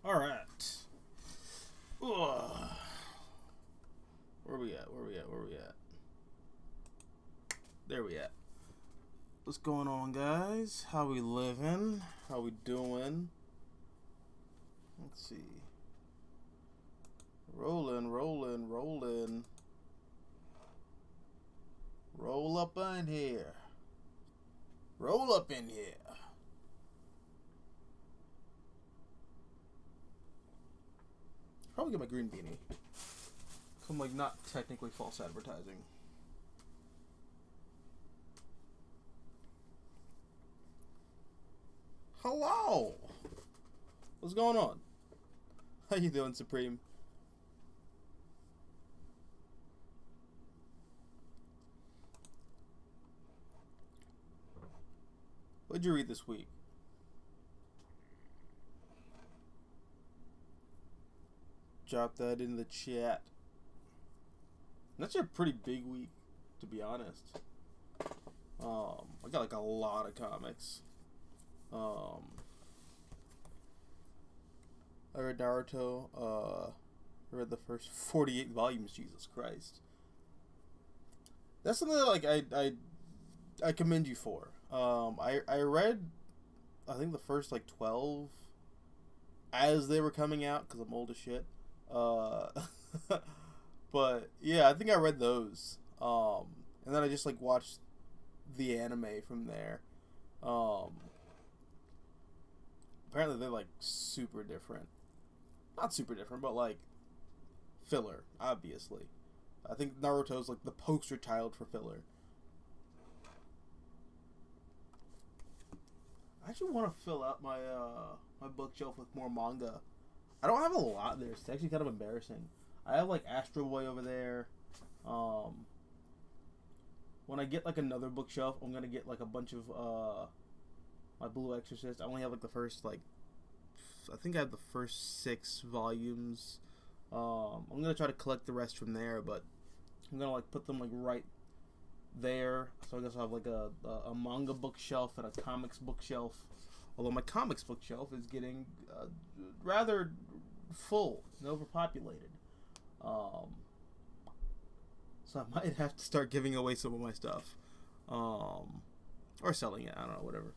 All right. Ugh. Where we at? There we at. What's going on, guys? How we living? How we doing? Let's see. Rolling. Roll up in here. Probably get my green beanie. So I'm like not technically false advertising. Hello. What's going on? How you doing, Supreme? What'd you read this week? Drop that in the chat. That's a pretty big week, to be honest. I got like a lot of comics. I read Naruto. I read the first 48 volumes. Jesus Christ. That's something that like I commend you for. I read, I think the first like 12 as they were coming out because I'm old as shit. But yeah, I think I read those. And then I just like watched the anime from there. Apparently they're like super different. Not super different, but like filler, obviously. I think Naruto's like the poster child for filler. I actually want to fill out my my bookshelf with more manga. I don't have a lot there. It's actually kind of embarrassing. I have like Astro Boy over there. When I get like another bookshelf, I'm gonna get like a bunch of my Blue Exorcist. I only have like the first like, I think I have the first 6 volumes. I'm gonna try to collect the rest from there, but I'm gonna like put them like right there. So I guess I'll have like a manga bookshelf and a comics bookshelf. Although my comics bookshelf is getting rather full and overpopulated. So I might have to start giving away some of my stuff. Or selling it. I don't know, whatever.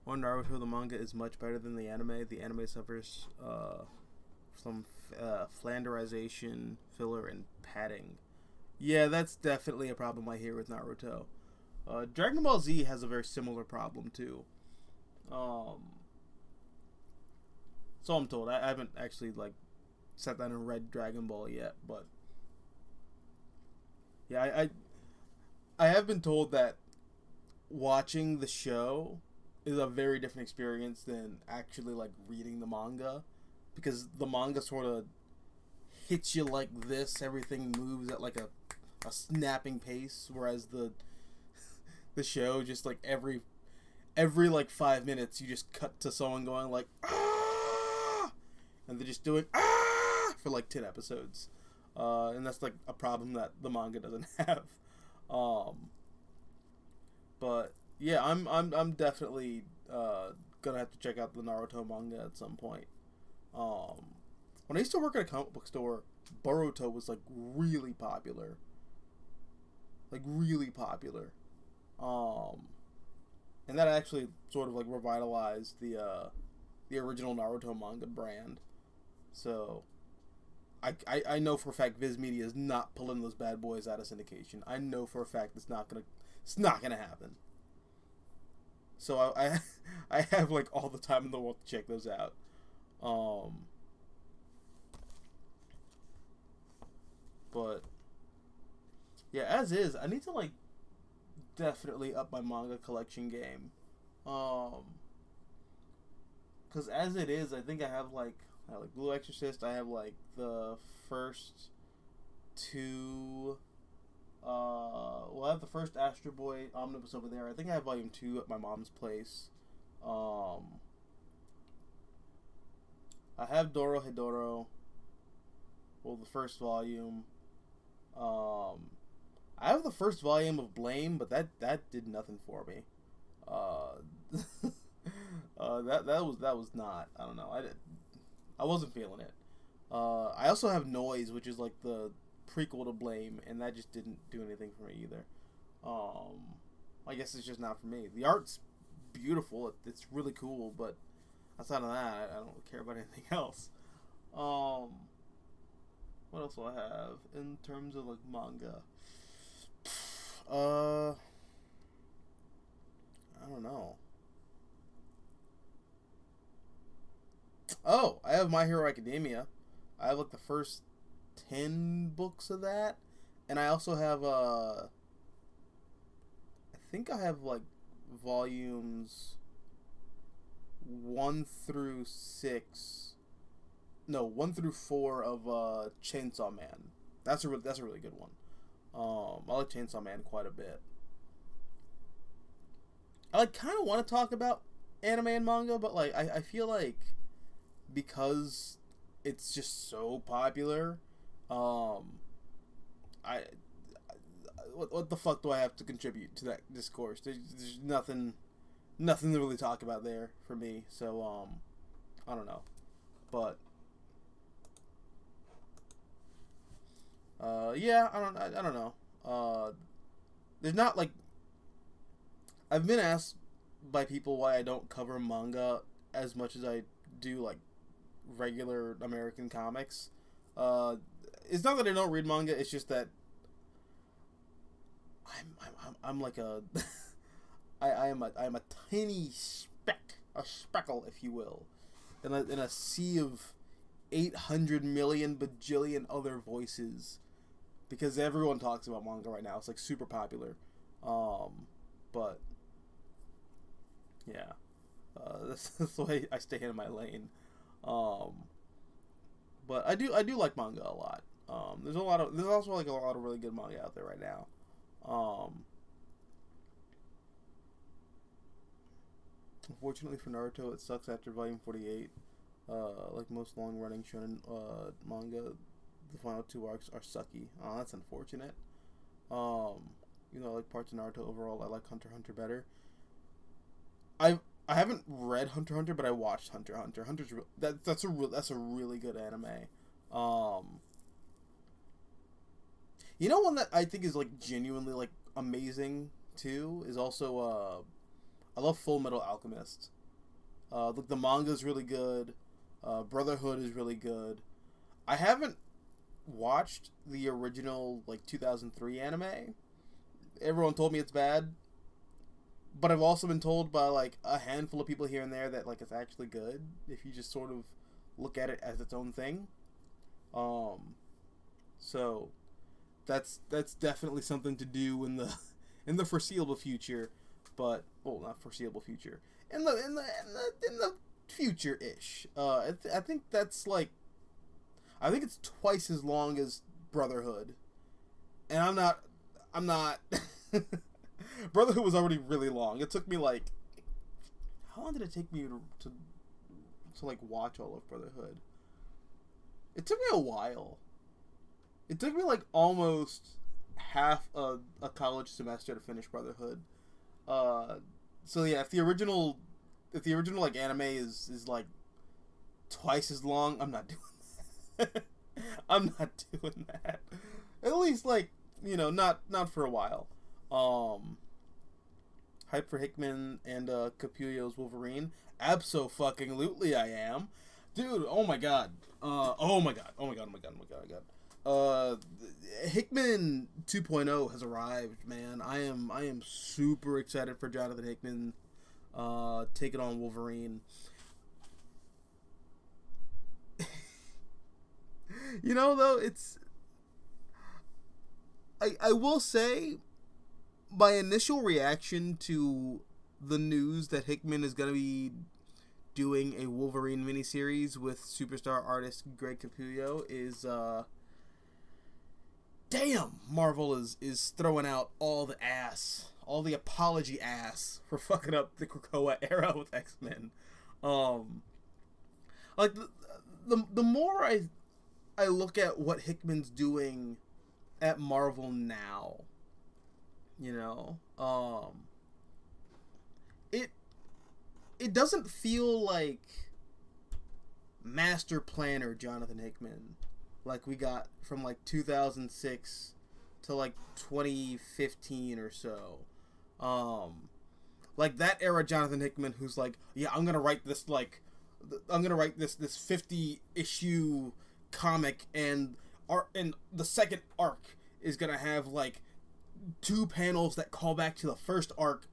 One Naruto, the manga is much better than the anime. The anime suffers some flanderization, filler, and padding. Yeah, that's definitely a problem I hear with Naruto. Dragon Ball Z has a very similar problem too. So I'm told. I haven't actually like sat down and read Dragon Ball yet, but yeah, I have been told that watching the show is a very different experience than actually like reading the manga, because the manga sort of hits you like this. Everything moves at like a snapping pace, whereas the show just like every like 5 minutes you just cut to someone going like ah, and they're just doing ah for like 10 episodes, and that's like a problem that the manga doesn't have. But yeah, I'm definitely gonna have to check out the Naruto manga at some point. When I used to work at a comic book store, Boruto was like really popular. And that actually sort of like revitalized the original Naruto manga brand. So I know for a fact Viz Media is not pulling those bad boys out of syndication. I know for a fact it's not gonna happen. So I have like all the time in the world to check those out. But yeah, as is, I need to like definitely up my manga collection game. Cause as it is, I think I have like Blue Exorcist. I have like the first 2. Well, I have the first Astro Boy omnibus over there. I think I have volume 2 at my mom's place. I have Doro Hedoro. Well, the first volume. I have the first volume of Blame, but that did nothing for me. That was not. I don't know. I wasn't feeling it. I also have Noise, which is like the prequel to Blame, and that just didn't do anything for me either. I guess it's just not for me. The art's beautiful. It's really cool, but outside of that, I don't care about anything else. What else do I have in terms of like manga? I don't know. Oh, I have My Hero Academia. I have like the first 10 books of that, and I also have I think I have like volumes 1 through 6. No, 1 through 4 of Chainsaw Man. That's a really good one. I like Chainsaw Man quite a bit. I like kind of want to talk about anime and manga, but like I feel like because it's just so popular, I what the fuck do I have to contribute to that discourse? There's nothing to really talk about there for me. So I don't know, but yeah, I don't know. There's not like I've been asked by people why I don't cover manga as much as I do like regular American comics. It's not that I don't read manga. It's just that I'm like a I am a tiny speckle, if you will, in a sea of 800 million bajillion other voices, because everyone talks about manga right now. It's like super popular. But yeah, that's the way I stay in my lane. But I do like manga a lot. There's also like a lot of really good manga out there right now. Unfortunately for Naruto, it sucks after volume 48. Like most long-running shonen manga, the final 2 arcs are sucky. Oh, that's unfortunate. Like parts of Naruto overall, I like Hunter x Hunter better. I haven't read Hunter x Hunter, but I watched Hunter x Hunter. That's a really good anime. One that I think is like genuinely like amazing too is also I love Full Metal Alchemist. Look, the manga is really good. Brotherhood is really good. I haven't watched the original like 2003 anime. Everyone told me it's bad, but I've also been told by like a handful of people here and there that like it's actually good if you just sort of look at it as its own thing. So that's definitely something to do in the foreseeable future, but not foreseeable future, in the future-ish. I think it's twice as long as Brotherhood, and I'm not. Brotherhood was already really long. It took me like, how long did it take me to like watch all of Brotherhood? It took me a while. It took me like almost half a college semester to finish Brotherhood. So yeah, if the original like anime is like twice as long, I'm not doing that. I'm not doing that. At least like, not for a while. Hype for Hickman and Capullo's Wolverine. Abso-fucking-lutely I am. Dude, oh my god. Hickman 2.0 has arrived, man. I am super excited for Jonathan Hickman taking on Wolverine. Though, it's... I will say, my initial reaction to the news that Hickman is going to be doing a Wolverine miniseries with superstar artist Greg Capullo is, damn, Marvel is throwing out all the ass, all the apology ass for fucking up the Krakoa era with X-Men. Like, the more I look at what Hickman's doing at Marvel now, it doesn't feel like master planner Jonathan Hickman, like we got from like 2006 to like 2015 or so. Like that era Jonathan Hickman, who's like, yeah, I'm gonna write this 50 issue comic, and the second arc is gonna have like 2 panels that call back to the first arc,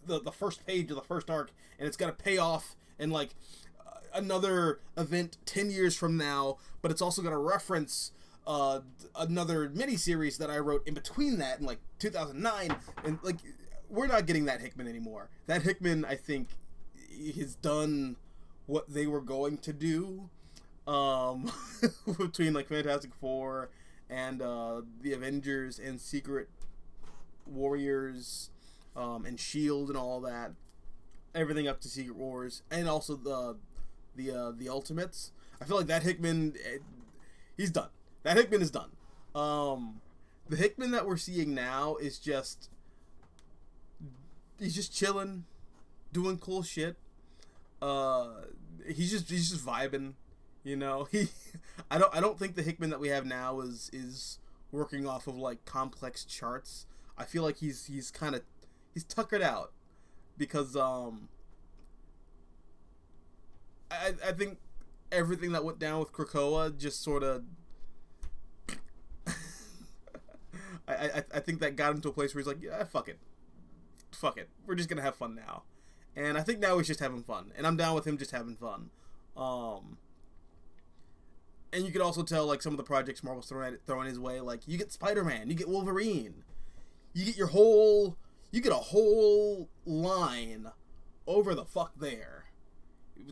the first page of the first arc, and it's gonna pay off in like another event 10 years from now, but it's also gonna reference another miniseries that I wrote in between that in like 2009, and like we're not getting that Hickman anymore. That Hickman, I think, has done what they were going to do between like Fantastic Four and the Avengers and Secret Warriors and Shield and all that, everything up to Secret Wars, and also the Ultimates. I feel like that Hickman, he's done. That Hickman is done. The Hickman that we're seeing now is just, he's just chilling, doing cool shit. He's just vibing, you know. I don't think the Hickman that we have now is working off of like complex charts. I feel like he's tuckered out because I think everything that went down with Krakoa just sort of I think that got him to a place where he's like, yeah, fuck it, we're just gonna have fun now. And I think now he's just having fun, and I'm down with him just having fun. And you could also tell like some of the projects Marvel's throwing his way, like you get Spider-Man, you get Wolverine, you get a whole line over the fuck there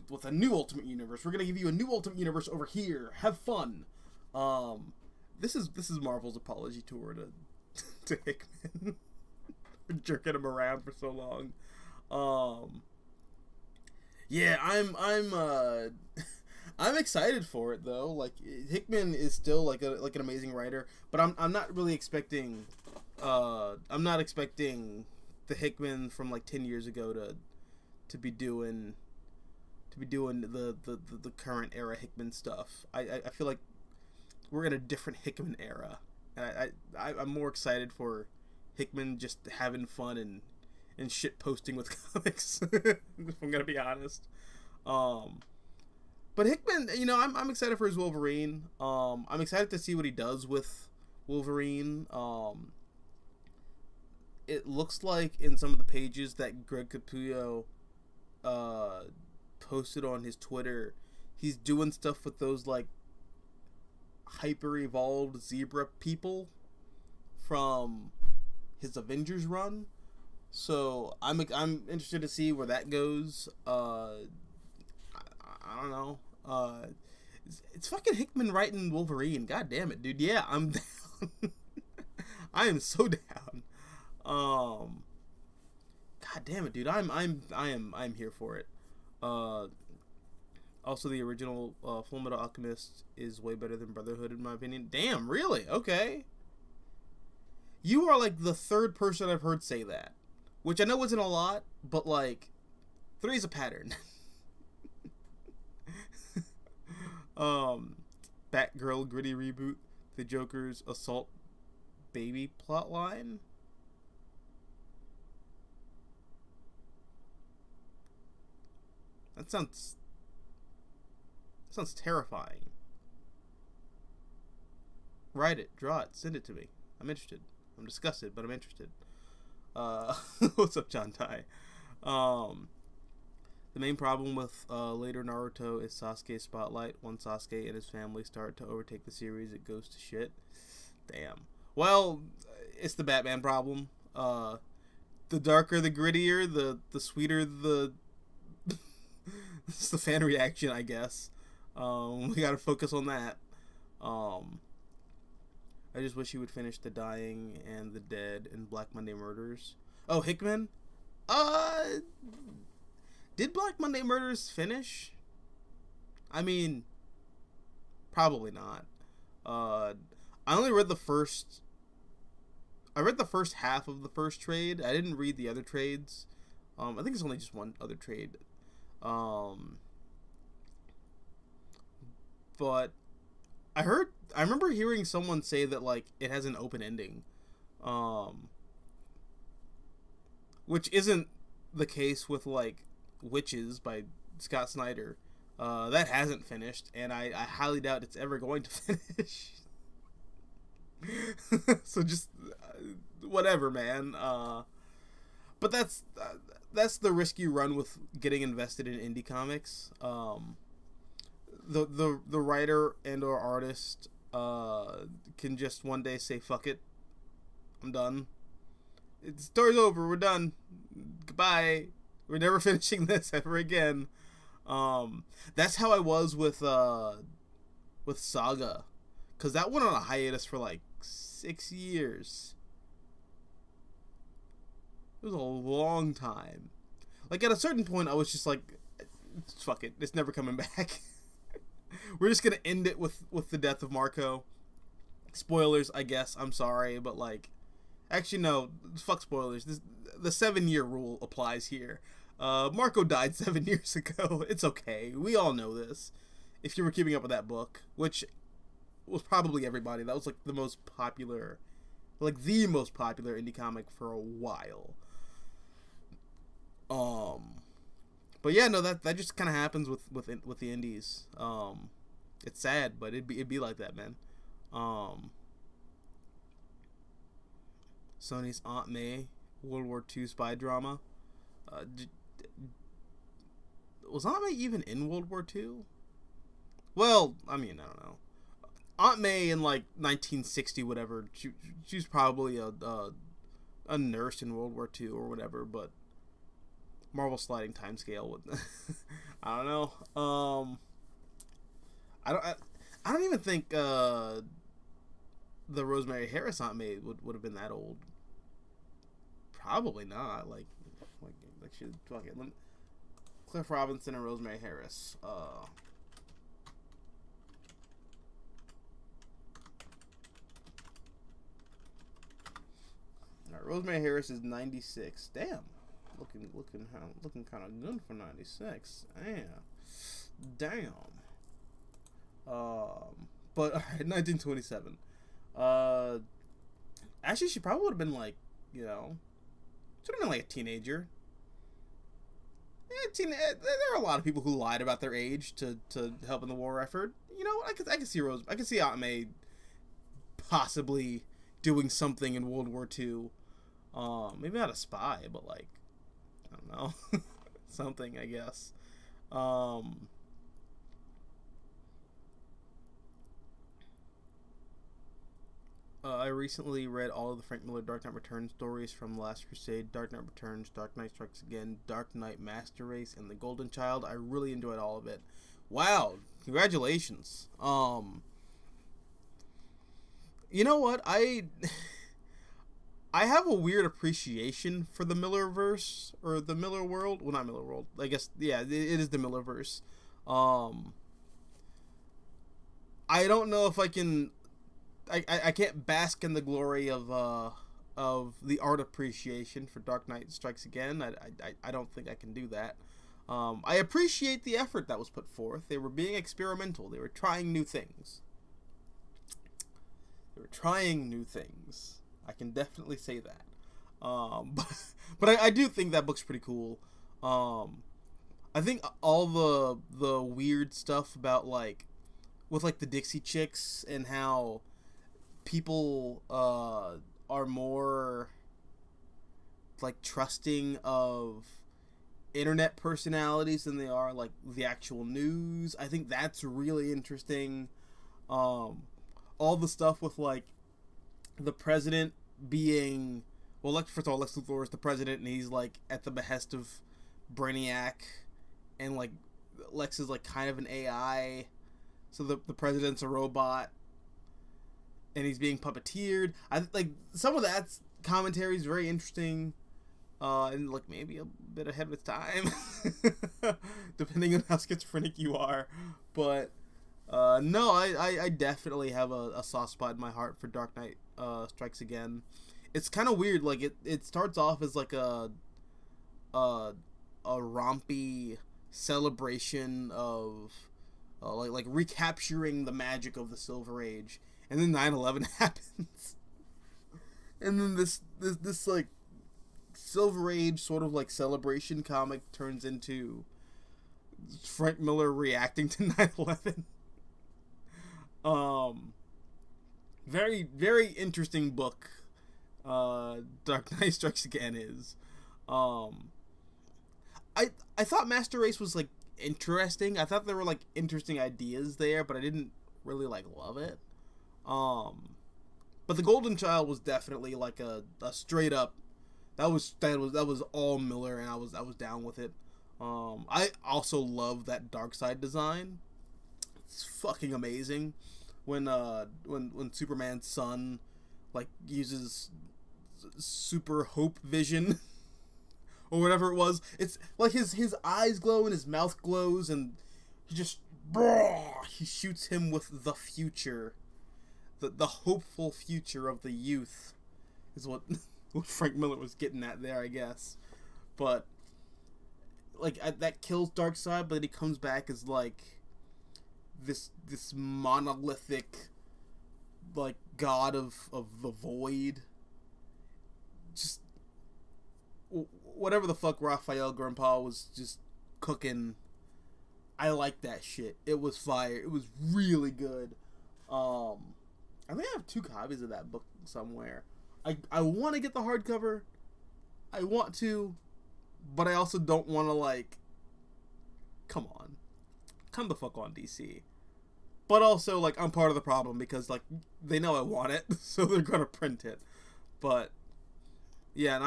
with a new Ultimate Universe. We're gonna give you a new Ultimate Universe over here. Have fun. This is Marvel's apology tour to Hickman for jerking him around for so long. Yeah, I'm excited for it though. Like Hickman is still like an amazing writer, but I'm not really expecting I'm not expecting the Hickman from like 10 years ago to be doing the current era Hickman stuff. I feel like we're in a different Hickman era, and I'm more excited for Hickman just having fun and shit posting with comics. If I'm gonna be honest. But Hickman, you know, I'm excited for his Wolverine. I'm excited to see what he does with Wolverine. It looks like in some of the pages that Greg Capullo posted on his Twitter, he's doing stuff with those like hyper evolved zebra people from his Avengers run. So I'm interested to see where that goes. I don't know. It's fucking Hickman writing Wolverine. God damn it, dude. Yeah, I'm down. I am so down. God damn it, dude. I'm here for it. Also, the original Fullmetal Alchemist is way better than Brotherhood in my opinion. Damn, really? Okay. You are like the third person I've heard say that, which I know isn't a lot, but like 3 is a pattern. Batgirl gritty reboot, the Joker's assault baby plotline. That sounds terrifying. Write it, draw it, send it to me. I'm interested. I'm disgusted, but I'm interested. What's up, John Tai? The main problem with later Naruto is Sasuke's spotlight. Once Sasuke and his family start to overtake the series, it goes to shit. Damn. Well, it's the Batman problem. The darker, the grittier, the sweeter the it's the fan reaction, I guess. We gotta focus on that. I just wish he would finish The Dying and The Dead and Black Monday Murders. Oh, Hickman? Did Black Monday Murders finish? I mean, probably not. I only read the first... I read the first half of the first trade. I didn't read the other trades. I think it's only just one other trade. But I remember hearing someone say that like it has an open ending, um, which isn't the case with like Witches by Scott Snyder. That hasn't finished, and I highly doubt it's ever going to finish. So just whatever, man. But that's the risk you run with getting invested in indie comics. The writer and or artist can just one day say fuck it, I'm done. The story's over. We're done. Goodbye. We're never finishing this ever again. That's how I was with Saga, because that went on a hiatus for like 6 years. It was a long time. Like at a certain point, I was just like, "Fuck it, it's never coming back." We're just gonna end it with the death of Marco. Spoilers, I guess. I'm sorry, but like, actually no, fuck spoilers. The 7-year rule applies here. Marco died 7 years ago. It's okay. We all know this. If you were keeping up with that book, which was probably everybody, that was like the most popular indie comic for a while. But yeah, no, that just kind of happens with the indies. It's sad, but it'd be like that, man. Sony's Aunt May World War II spy drama. Was Aunt May even in World War II? Well, I mean, I don't know. Aunt May in like 1960, whatever. She was probably a nurse in World War II or whatever. But Marvel sliding timescale with I don't know. I don't even think the Rosemary Harris Aunt May would have been that old. Probably not. Like she fuck it. Cliff Robinson and Rosemary Harris. Rosemary Harris is 96. Damn. Looking kind of good for 96. Damn. But all right, 1927. Actually, she probably would have been like, should have been like a teenager. There are a lot of people who lied about their age to help in the war effort. You know, I could see I could see Aunt May possibly doing something in World War II. Maybe not a spy, but like, I don't know, something, I guess. I recently read all of the Frank Miller Dark Knight Returns stories from Last Crusade, Dark Knight Returns, Dark Knight Strikes Again, Dark Knight Master Race, and The Golden Child. I really enjoyed all of it. Wow, congratulations. You know what? I have a weird appreciation for the Millerverse, or the Miller World. Well, not Miller World. I guess, yeah, it is the Millerverse. I don't know if I can... I can't bask in the glory of the art appreciation for Dark Knight Strikes Again. I don't think I can do that. I appreciate the effort that was put forth. They were being experimental. They were trying new things. I can definitely say that. But I do think that book's pretty cool. I think all the weird stuff about like with like the Dixie Chicks and how people are more like trusting of internet personalities than they are like the actual news. I think that's really interesting. All the stuff with like the president being, well, first of all, Lex Luthor is the president, and he's like at the behest of Brainiac, and like Lex is like kind of an AI, so the president's a robot, and he's being puppeteered. I like some of that commentary is very interesting, and like maybe a bit ahead of its time, depending on how schizophrenic you are. But no, I definitely have a soft spot in my heart for Dark Knight Strikes Again. It's kind of weird. Like it starts off as like a rompy celebration of like recapturing the magic of the Silver Age, and then 9/11 happens, and then this like Silver Age sort of like celebration comic turns into Frank Miller reacting to 9/11. Very, very interesting book. Dark Knight Strikes Again is. I thought Master Race was like interesting. I thought there were like interesting ideas there, but I didn't really like love it. But the Golden Child was definitely like a straight up. That was all Miller, and I was down with it. I also love that dark side design. It's fucking amazing. When Superman's son like uses super hope vision or whatever it was, it's like his eyes glow and his mouth glows, and he shoots him with the future, the hopeful future of the youth, is what Frank Miller was getting at there, I guess. But like that kills Darkseid, but then he comes back as like this monolithic like god of the void. Just whatever the fuck Raphael Grandpa was just cooking, I like that shit. It was fire. It was really good. I think I have 2 copies of that book somewhere. I want to get the hardcover. I want to, but I also don't want to like. Come the fuck on, DC. But also, like, I'm part of the problem because like they know I want it, so they're gonna print it. But yeah, and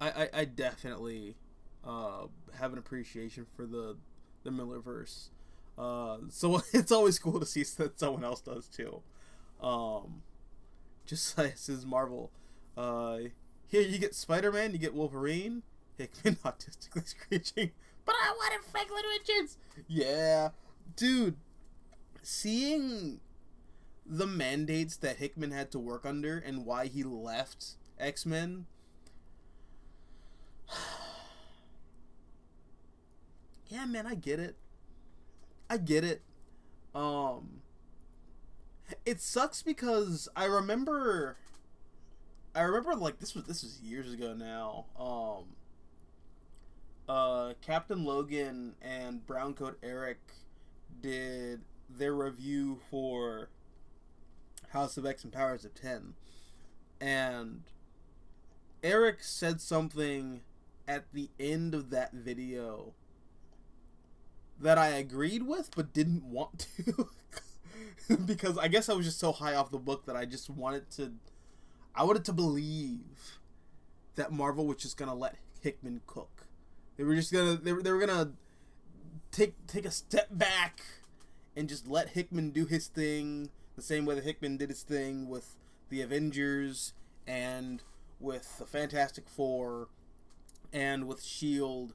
I definitely have an appreciation for the Millerverse. So it's always cool to see that someone else does too. Just like says Marvel, here you get Spider-Man, you get Wolverine, Hickman autistically screeching, but I wanted Franklin Richards. Yeah, dude, seeing the mandates that Hickman had to work under and why he left X-Men. Yeah, man, I get it. It sucks because I remember like this was years ago now. Captain Logan and Browncoat Eric did their review for House of X and Powers of 10, and Eric said something at the end of that video that I agreed with but didn't want to because I guess I was just so high off the book that I wanted to believe that Marvel was just gonna let Hickman cook. They were just gonna they were gonna take a step back and just let Hickman do his thing the same way that Hickman did his thing with the Avengers and with the Fantastic Four and with S.H.I.E.L.D.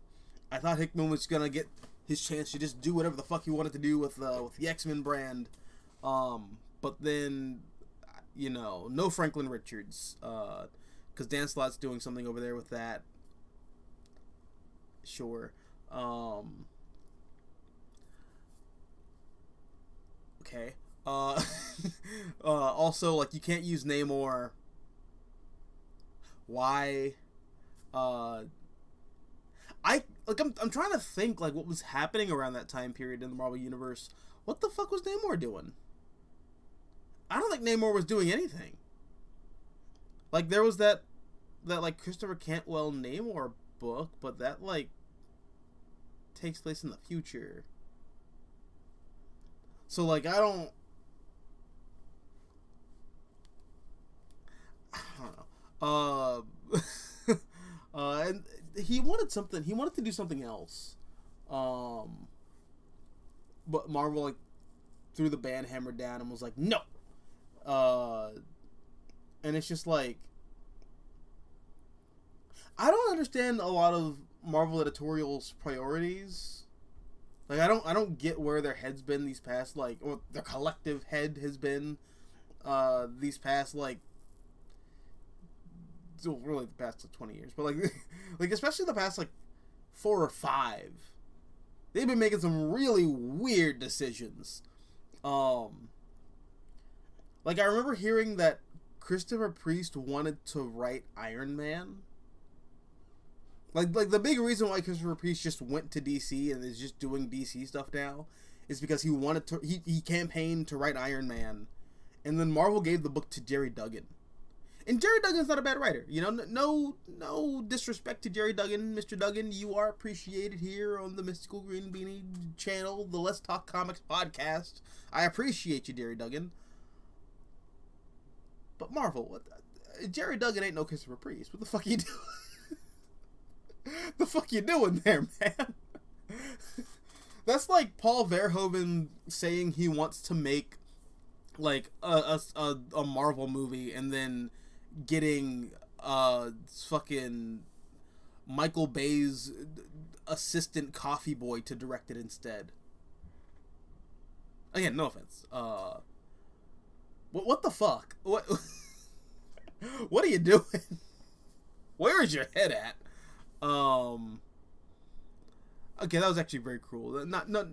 I thought Hickman was gonna get his chance to just do whatever the fuck he wanted to do with the X-Men brand, but then no Franklin Richards, because Dan Slott's doing something over there with that. Sure. Okay. Also, like, you can't use Namor. Why? I'm trying to think like what was happening around that time period in the Marvel Universe. What the fuck was Namor doing? I don't think Namor was doing anything. Like, there was that like Christopher Cantwell Namor book, but that like takes place in the future. So like I don't know. And he wanted to do something else. But Marvel like threw the band hammer down and was like, no. And it's just like, I don't understand a lot of Marvel editorial's priorities. Like, I don't get where their head's been these past, like, or their collective head has been these past, like, really the past 20 years, but like like especially the past like 4 or 5. they've been making some really weird decisions. Um, like I remember hearing that Christopher Priest wanted to write Iron Man. Like the big reason why Christopher Priest just went to DC and is just doing DC stuff now is because he campaigned to write Iron Man, and then Marvel gave the book to Jerry Duggan. And Jerry Duggan's not a bad writer, you know. No disrespect to Jerry Duggan, Mr. Duggan. You are appreciated here on the Mystical Green Beanie channel, the Let's Talk Comics podcast. I appreciate you, Jerry Duggan. But Marvel, Jerry Duggan ain't no Christopher Priest. What the fuck are you doing? The fuck you doing there, man? That's like Paul Verhoeven saying he wants to make like a Marvel movie and then getting fucking Michael Bay's assistant coffee boy to direct it instead. Again, no offense. What the fuck? What are you doing? Where is your head at? Okay, that was actually very cruel. No.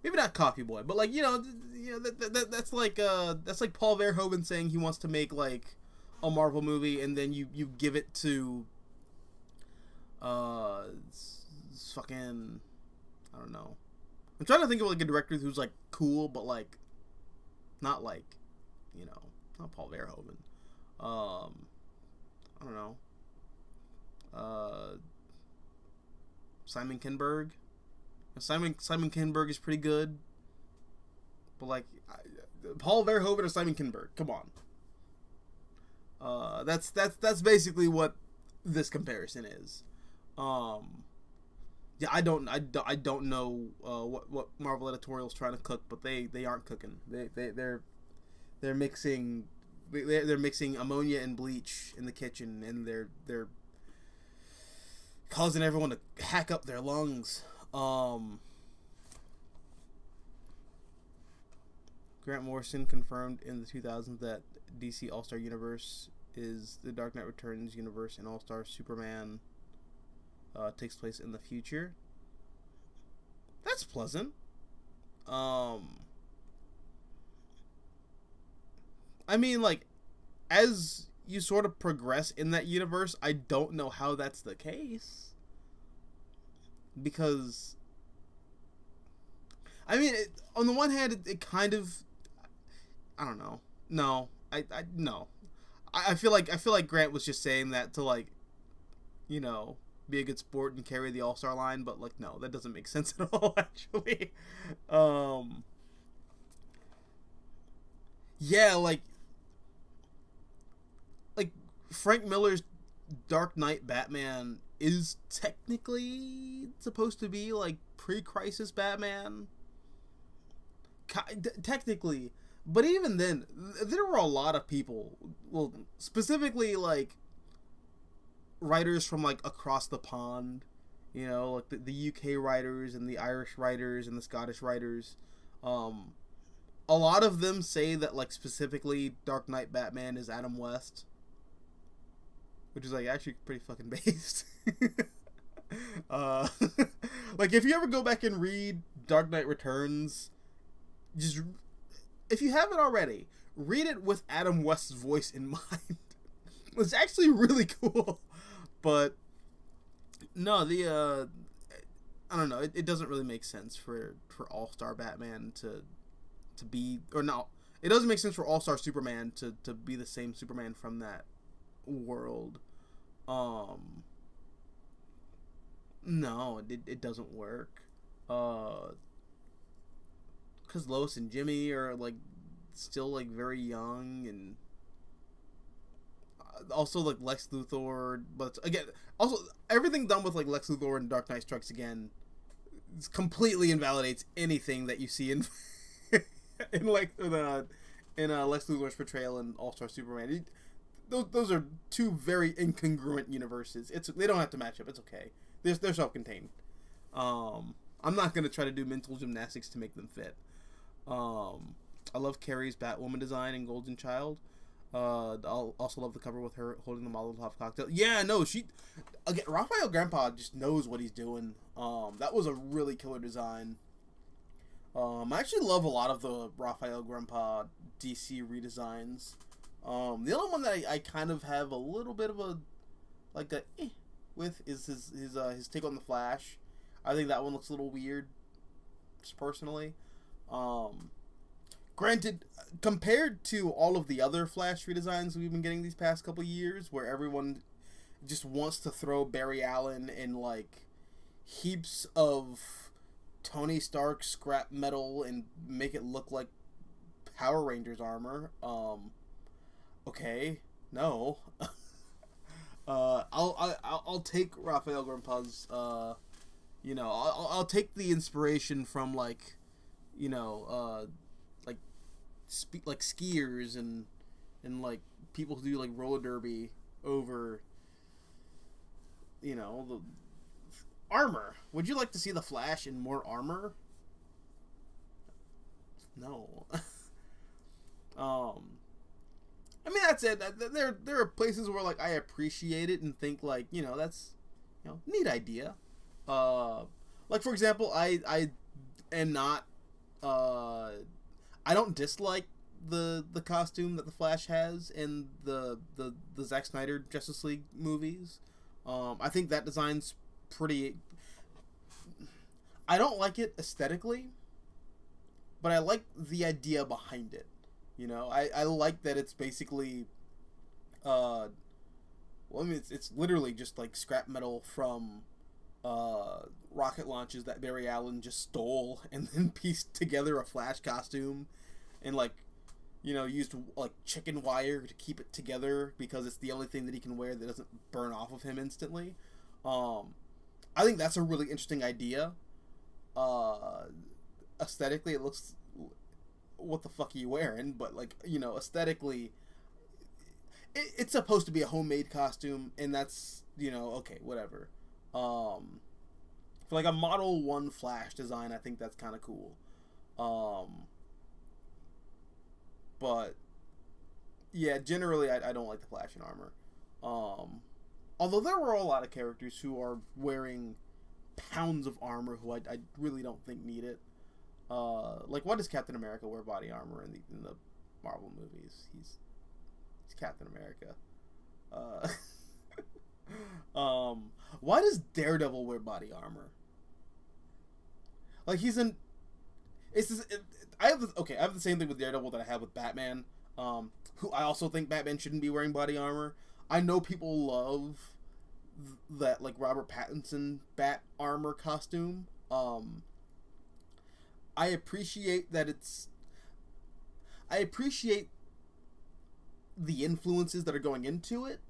Maybe not Coffee Boy, but like that's like Paul Verhoeven saying he wants to make like a Marvel movie, and then you give it to fucking, I don't know. I'm trying to think of like a director who's like cool, but like not like, not Paul Verhoeven. I don't know. Simon Kinberg. Simon Kinberg is pretty good, but like Paul Verhoeven or Simon Kinberg, come on. That's basically what this comparison is. Yeah, I don't know what Marvel editorial's trying to cook, but they aren't cooking. They're mixing ammonia and bleach in the kitchen, and they're causing everyone to hack up their lungs. Grant Morrison confirmed in the 2000s that DC All-Star Universe is the Dark Knight Returns universe, and All-Star Superman takes place in the future. That's pleasant. I mean, like, as you sort of progress in that universe, I don't know how that's the case. Because, I mean, on the one hand, it kind of, I don't know. No, no. I feel like Grant was just saying that to, like, be a good sport and carry the All-Star line, but like, no, that doesn't make sense at all, actually. Yeah, like Frank Miller's Dark Knight Batman is technically supposed to be like pre-crisis Batman. Technically, but even then, there were a lot of people, well, specifically like writers from like across the pond, like the UK writers and the Irish writers and the Scottish writers. A lot of them say that like specifically Dark Knight Batman is Adam West, which is like actually pretty fucking based. Like if you ever go back and read Dark Knight Returns, just if you haven't already, read it with Adam West's voice in mind. It's actually really cool. But no, I don't know. It doesn't really make sense for All-Star Batman to be, or no, it doesn't make sense for All-Star Superman to be the same Superman from that world. No, it doesn't work. Because Lois and Jimmy are like still like very young, and also like Lex Luthor, but again, also everything done with like Lex Luthor and Dark Knight Strikes Again completely invalidates anything that you see in Lex Luthor's portrayal in All-Star Superman. Those are two very incongruent universes. They don't have to match up. It's okay. They're self-contained. I'm not gonna try to do mental gymnastics to make them fit. I love Carrie's Batwoman design in Golden Child. I'll also love the cover with her holding the Molotov cocktail. Yeah, no, she again. Raphael Grandpa just knows what he's doing. That was a really killer design. I actually love a lot of the Raphael Grandpa DC redesigns. The only one that I kind of have a little bit of a like a with is his take on the Flash. I think that one looks a little weird, just personally. Granted, compared to all of the other Flash redesigns we've been getting these past couple years, where everyone just wants to throw Barry Allen in like heaps of Tony Stark scrap metal and make it look like Power Rangers armor. Okay, no. I'll take Raphael Grandpa's. I'll take the inspiration from like, like skiers and like people who do like roller derby over, the armor. Would you like to see the Flash in more armor? No. I mean, that's it. There are places where like I appreciate it and think like, that's neat idea. Like for example, I am not I don't dislike the costume that the Flash has in the Zack Snyder Justice League movies. I think that design's pretty. I don't like it aesthetically, but I like the idea behind it. I like that it's basically, it's literally just like scrap metal from rocket launches that Barry Allen just stole and then pieced together a Flash costume and like, used like chicken wire to keep it together because it's the only thing that he can wear that doesn't burn off of him instantly. I think that's a really interesting idea. Aesthetically, it looks, what the fuck are you wearing? But like, aesthetically, it's supposed to be a homemade costume, and that's, okay, whatever. For like a Model 1 Flash design, I think that's kind of cool. But yeah, generally I don't like the Flash in armor. Although there were a lot of characters who are wearing pounds of armor who I really don't think need it. Like, why does Captain America wear body armor in the Marvel movies? He's Captain America. Why does Daredevil wear body armor? Like, he's in. I have the same thing with Daredevil that I have with Batman. Who I also think Batman shouldn't be wearing body armor. I know people love that like Robert Pattinson bat armor costume. I appreciate that I appreciate the influences that are going into it.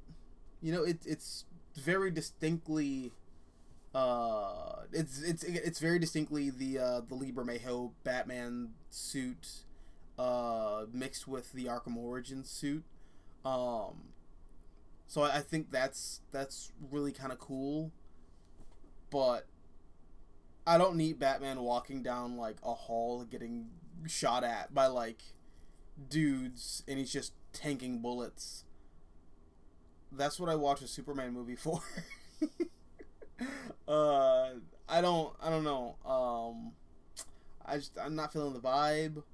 It's very distinctly it's very distinctly the Lee Bermejo Batman suit mixed with the Arkham Origins suit. So I think that's really kind of cool, but I don't need Batman walking down like a hall getting shot at by like dudes and he's just tanking bullets. That's what I watch a Superman movie for. I don't know. I'm not feeling the vibe.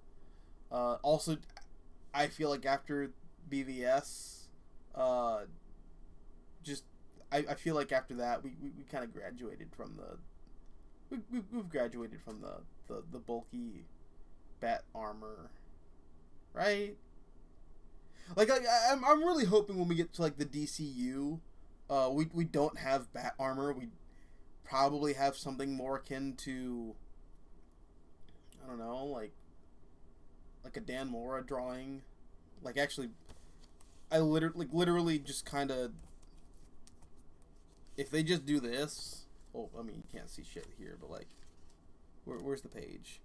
Also, I feel like after BVS, I feel like after that we kind of graduated from we've graduated from the bulky bat armor, right? Like I'm really hoping when we get to like the DCU, we don't have bat armor. We probably have something more akin to, I don't know, like a Dan Mora drawing. Like actually, I literally just kind of, if they just do this. Oh, I mean, you can't see shit here, but like, where's the page?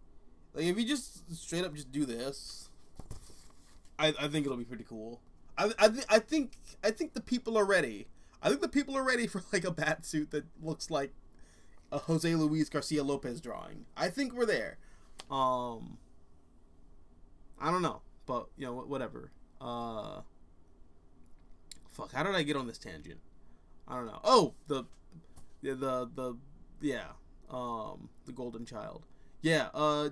Like, if you just straight up just do this, I think it'll be pretty cool. I think the people are ready. I think the people are ready for like a bat suit that looks like a Jose Luis Garcia Lopez drawing. I think we're there. I don't know, but whatever. Fuck, how did I get on this tangent? I don't know. Oh, yeah, the Golden Child. Yeah,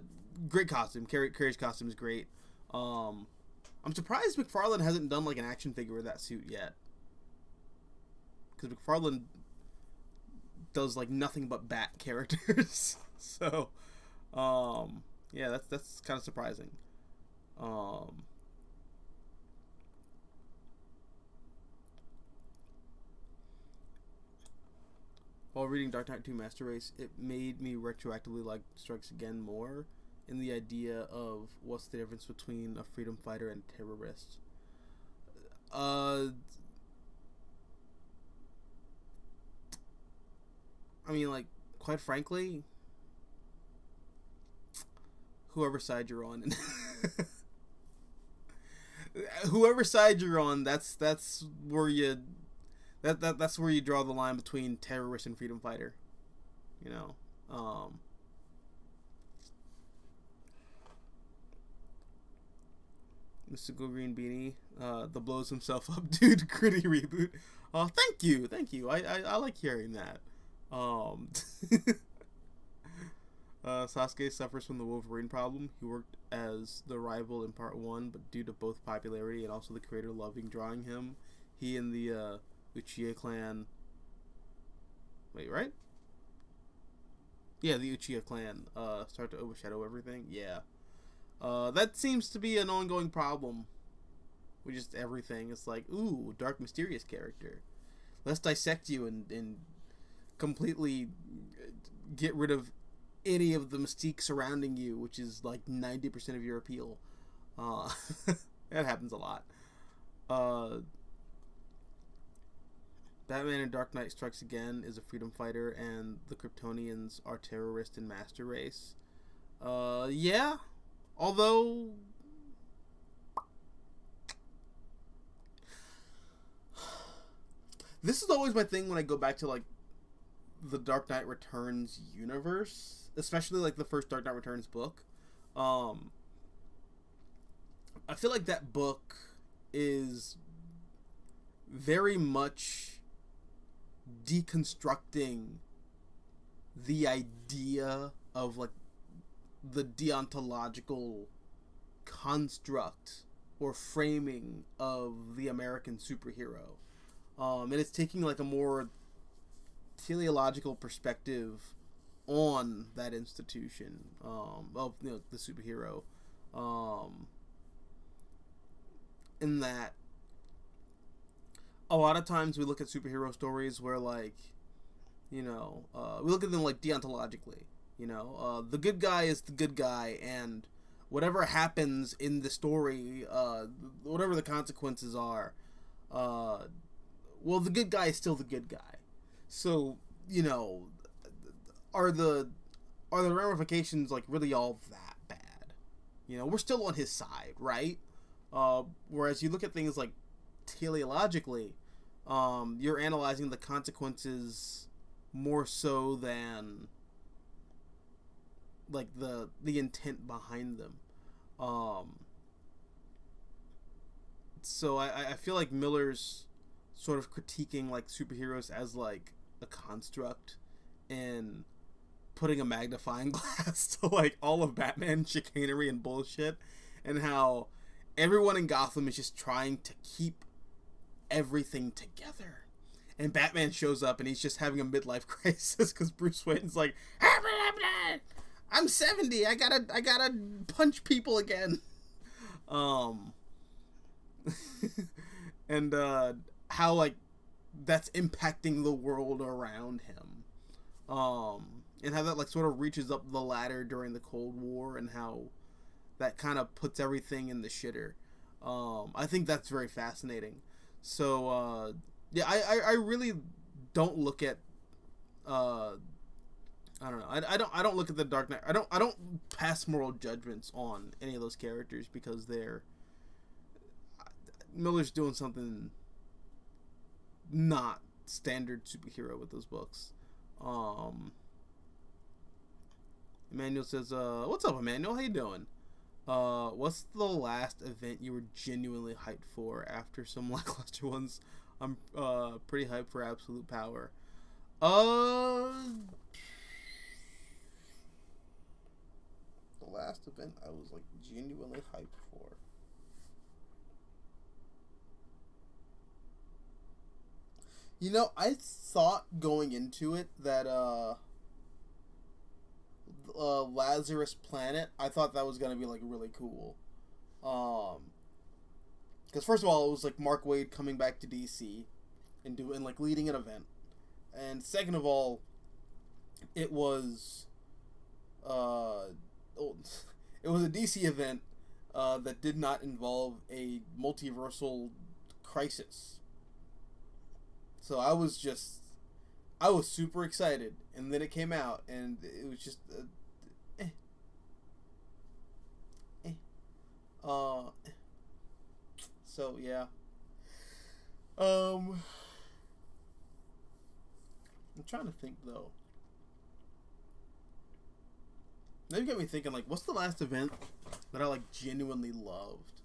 great costume. Carrie's costume is great. I'm surprised McFarlane hasn't done like an action figure with that suit yet, because McFarlane does like nothing but bat characters. So, yeah, that's kind of surprising. While reading Dark Knight 2 Master Race, it made me retroactively like Strikes Again more, in the idea of what's the difference between a freedom fighter and terrorist. I mean, like, quite frankly, whoever side you're on, whoever side you're on, that's where that's where you draw the line between terrorist and freedom fighter. You know, Mystical Green Beanie, the blows himself up dude, gritty reboot. Thank you. I like hearing that. Sasuke suffers from the Wolverine problem. He worked as the rival in part 1, but due to both popularity and also the creator loving drawing him, he and the Uchiha clan... Wait, right? Yeah, the Uchiha clan start to overshadow everything. Yeah. That seems to be an ongoing problem with just everything. It's like, ooh, dark, mysterious character. Let's dissect you and completely get rid of any of the mystique surrounding you, which is like 90% of your appeal. That happens a lot. Batman in Dark Knight Strikes Again is a freedom fighter, and the Kryptonians are terrorists in Master Race. Yeah. Although... This is always my thing when I go back to, like, the Dark Knight Returns universe. Especially, like, the first Dark Knight Returns book. I feel like that book is very much deconstructing the idea of, like, the deontological construct or framing of the American superhero. And it's taking, like, a more teleological perspective on that institution of, you know, the superhero. In that a lot of times we look at superhero stories where, like, you know, we look at them like deontologically. You know, the good guy is the good guy, and whatever happens in the story, whatever the consequences are, well, the good guy is still the good guy. So, you know, are the ramifications, like, really all that bad? You know, we're still on his side, right? Whereas you look at things like teleologically, you're analyzing the consequences more so than, like, the intent behind them. So I feel like Miller's sort of critiquing, like, superheroes as, like, a construct and putting a magnifying glass to, like, all of Batman's chicanery and bullshit, and how everyone in Gotham is just trying to keep everything together. And Batman shows up and he's just having a midlife crisis because Bruce Wayne's like, I'm 70. I gotta punch people again. And how, like, that's impacting the world around him. And how that, like, sort of reaches up the ladder during the Cold War, and how that kind of puts everything in the shitter. I think that's very fascinating. So, yeah, I really don't look at, I don't know. I don't look at the Dark Knight. I don't pass moral judgments on any of those characters, because Miller's doing something not standard superhero with those books. Emmanuel says, what's up, Emmanuel? How you doing? What's the last event you were genuinely hyped for after some lackluster ones? I'm pretty hyped for Absolute Power. Uh, the last event I was like genuinely hyped for. You know, I thought going into it that Lazarus Planet, I thought that was gonna be like really cool. Because first of all, it was like Mark Waid coming back to DC and doing like leading an event, and second of all, it was it was a DC event that did not involve a multiversal crisis. So I was super excited, and then it came out, and it was just eh. So yeah. I'm trying to think though. Now you got me thinking, like, what's the last event that I like genuinely loved?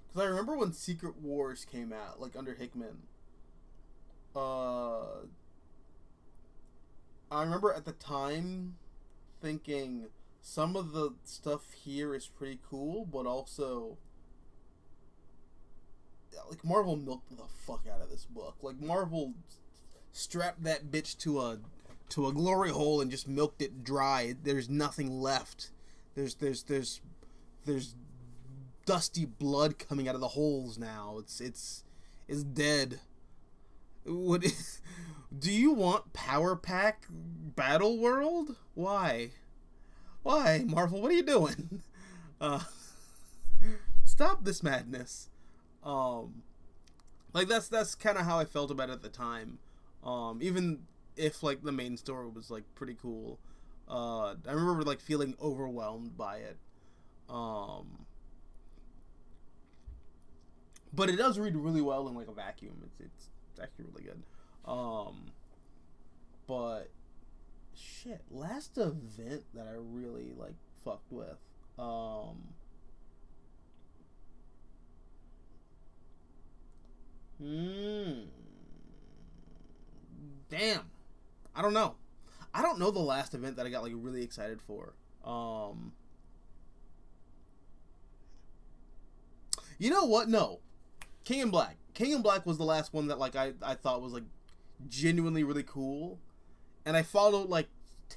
Because I remember when Secret Wars came out, like under Hickman. I remember at the time thinking some of the stuff here is pretty cool, but also like Marvel milked the fuck out of this book. Like Marvel strapped that bitch to a glory hole and just milked it dry. There's nothing left. There's dusty blood coming out of the holes now. It's dead. What? Do you want Power Pack Battle World? Why, Marvel? What are you doing? Stop this madness. Like that's kind of how I felt about it at the time. Even if like the main story was like pretty cool, I remember like feeling overwhelmed by it. But it does read really well in like a vacuum. It's actually really good. But shit, last event that I really like fucked with. Damn. I don't know. I don't know the last event that I got like really excited for. You know what? No. King in Black. King in Black was the last one that like I thought was like genuinely really cool. And I followed like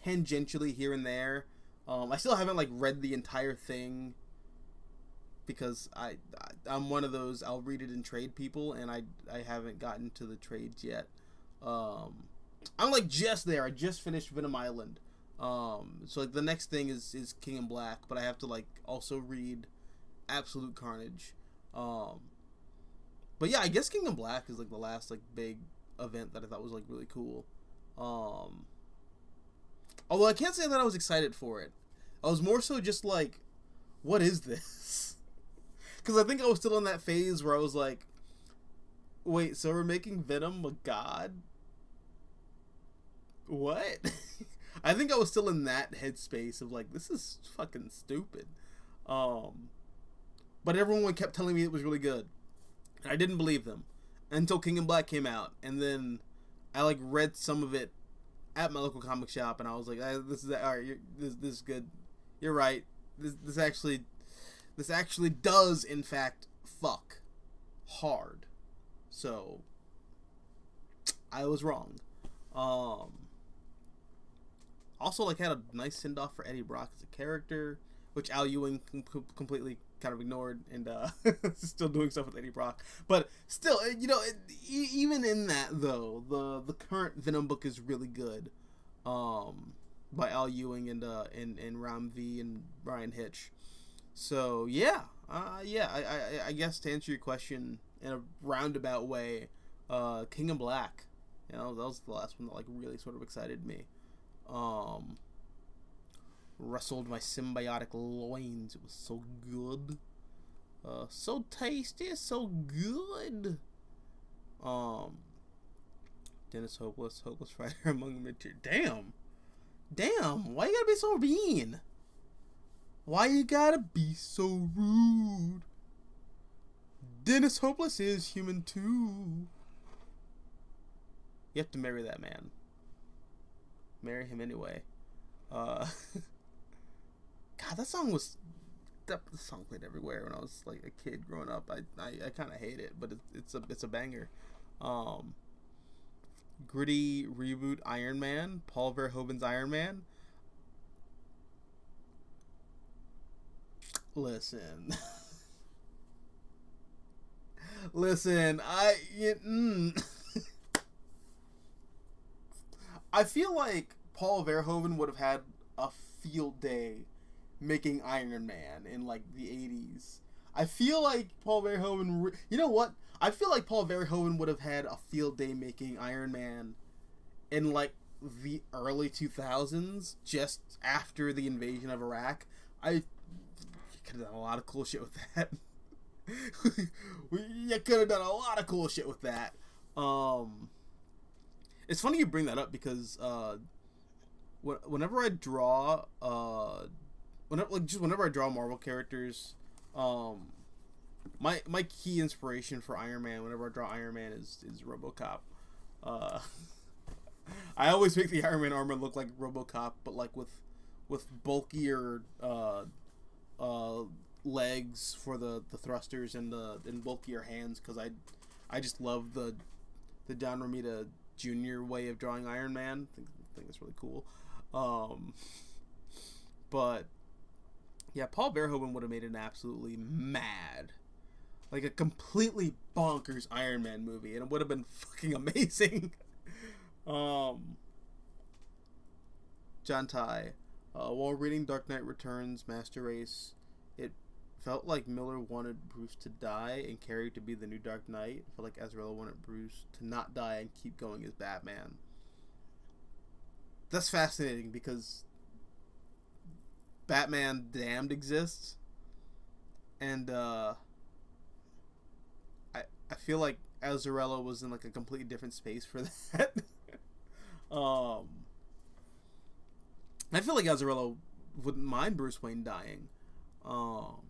tangentially here and there. I still haven't like read the entire thing because I'm one of those I'll read it in trade people, and I haven't gotten to the trades yet. I'm like just there. I just finished Venom Island. So like the next thing is King in Black, but I have to like also read Absolute Carnage. But yeah, I guess King in Black is like the last like big event that I thought was like really cool. Although I can't say that I was excited for it. I was more so just like, what is this? Because I think I was still in that phase where I was like, wait, so we're making Venom a god? What? I think I was still in that headspace of like, this is fucking stupid. But everyone kept telling me it was really good. And I didn't believe them until King in Black came out, and then I like read some of it at my local comic shop, and I was like, "This is all right. This is good. You're right. This actually does in fact fuck hard." So I was wrong. Also, like had a nice send off for Eddie Brock as a character, which Al Ewing completely kind of ignored, and still doing stuff with Eddie Brock. But still, you know, even in that though, the current Venom book is really good, by Al Ewing and Ram V and Brian Hitch. So yeah, I guess to answer your question in a roundabout way, King in Black, you know, that was the last one that like really sort of excited me. Wrestled my symbiotic loins. It was so good. So tasty, so good. Dennis Hopeless Rider among the mid-tier. Damn, why you gotta be so mean? Why you gotta be so rude? Dennis Hopeless is human too. You have to marry that man. Marry him anyway. God, that song was... That song played everywhere when I was like a kid growing up. I kind of hate it, but it's a banger. Gritty reboot Iron Man. Paul Verhoeven's Iron Man. Listen. Listen, I feel like Paul Verhoeven would have had a field day making Iron Man in like the 80s. I feel like Paul Verhoeven... You know what? I feel like Paul Verhoeven would have had a field day making Iron Man in like the early 2000s, just after the invasion of Iraq. I could have done a lot of cool shit with that. You could have done a lot of cool shit with that. It's funny you bring that up because whenever I draw whenever I draw Marvel characters, my key inspiration for Iron Man whenever I draw Iron Man is RoboCop. I always make the Iron Man armor look like RoboCop, but like with bulkier legs for the thrusters and bulkier hands, because I just love the John Romita Jr. way of drawing Iron Man. I think it's really cool. But yeah, Paul Verhoeven would have made an absolutely mad, like a completely bonkers Iron Man movie, and it would have been fucking amazing. John Ty, while reading Dark Knight Returns Master Race, it felt like Miller wanted Bruce to die and Carey to be the new Dark Knight. I felt like Azraella wanted Bruce to not die and keep going as Batman. That's fascinating because Batman Damned exists, and I feel like Azraella was in like a completely different space for that. I feel like Azraella wouldn't mind Bruce Wayne dying, or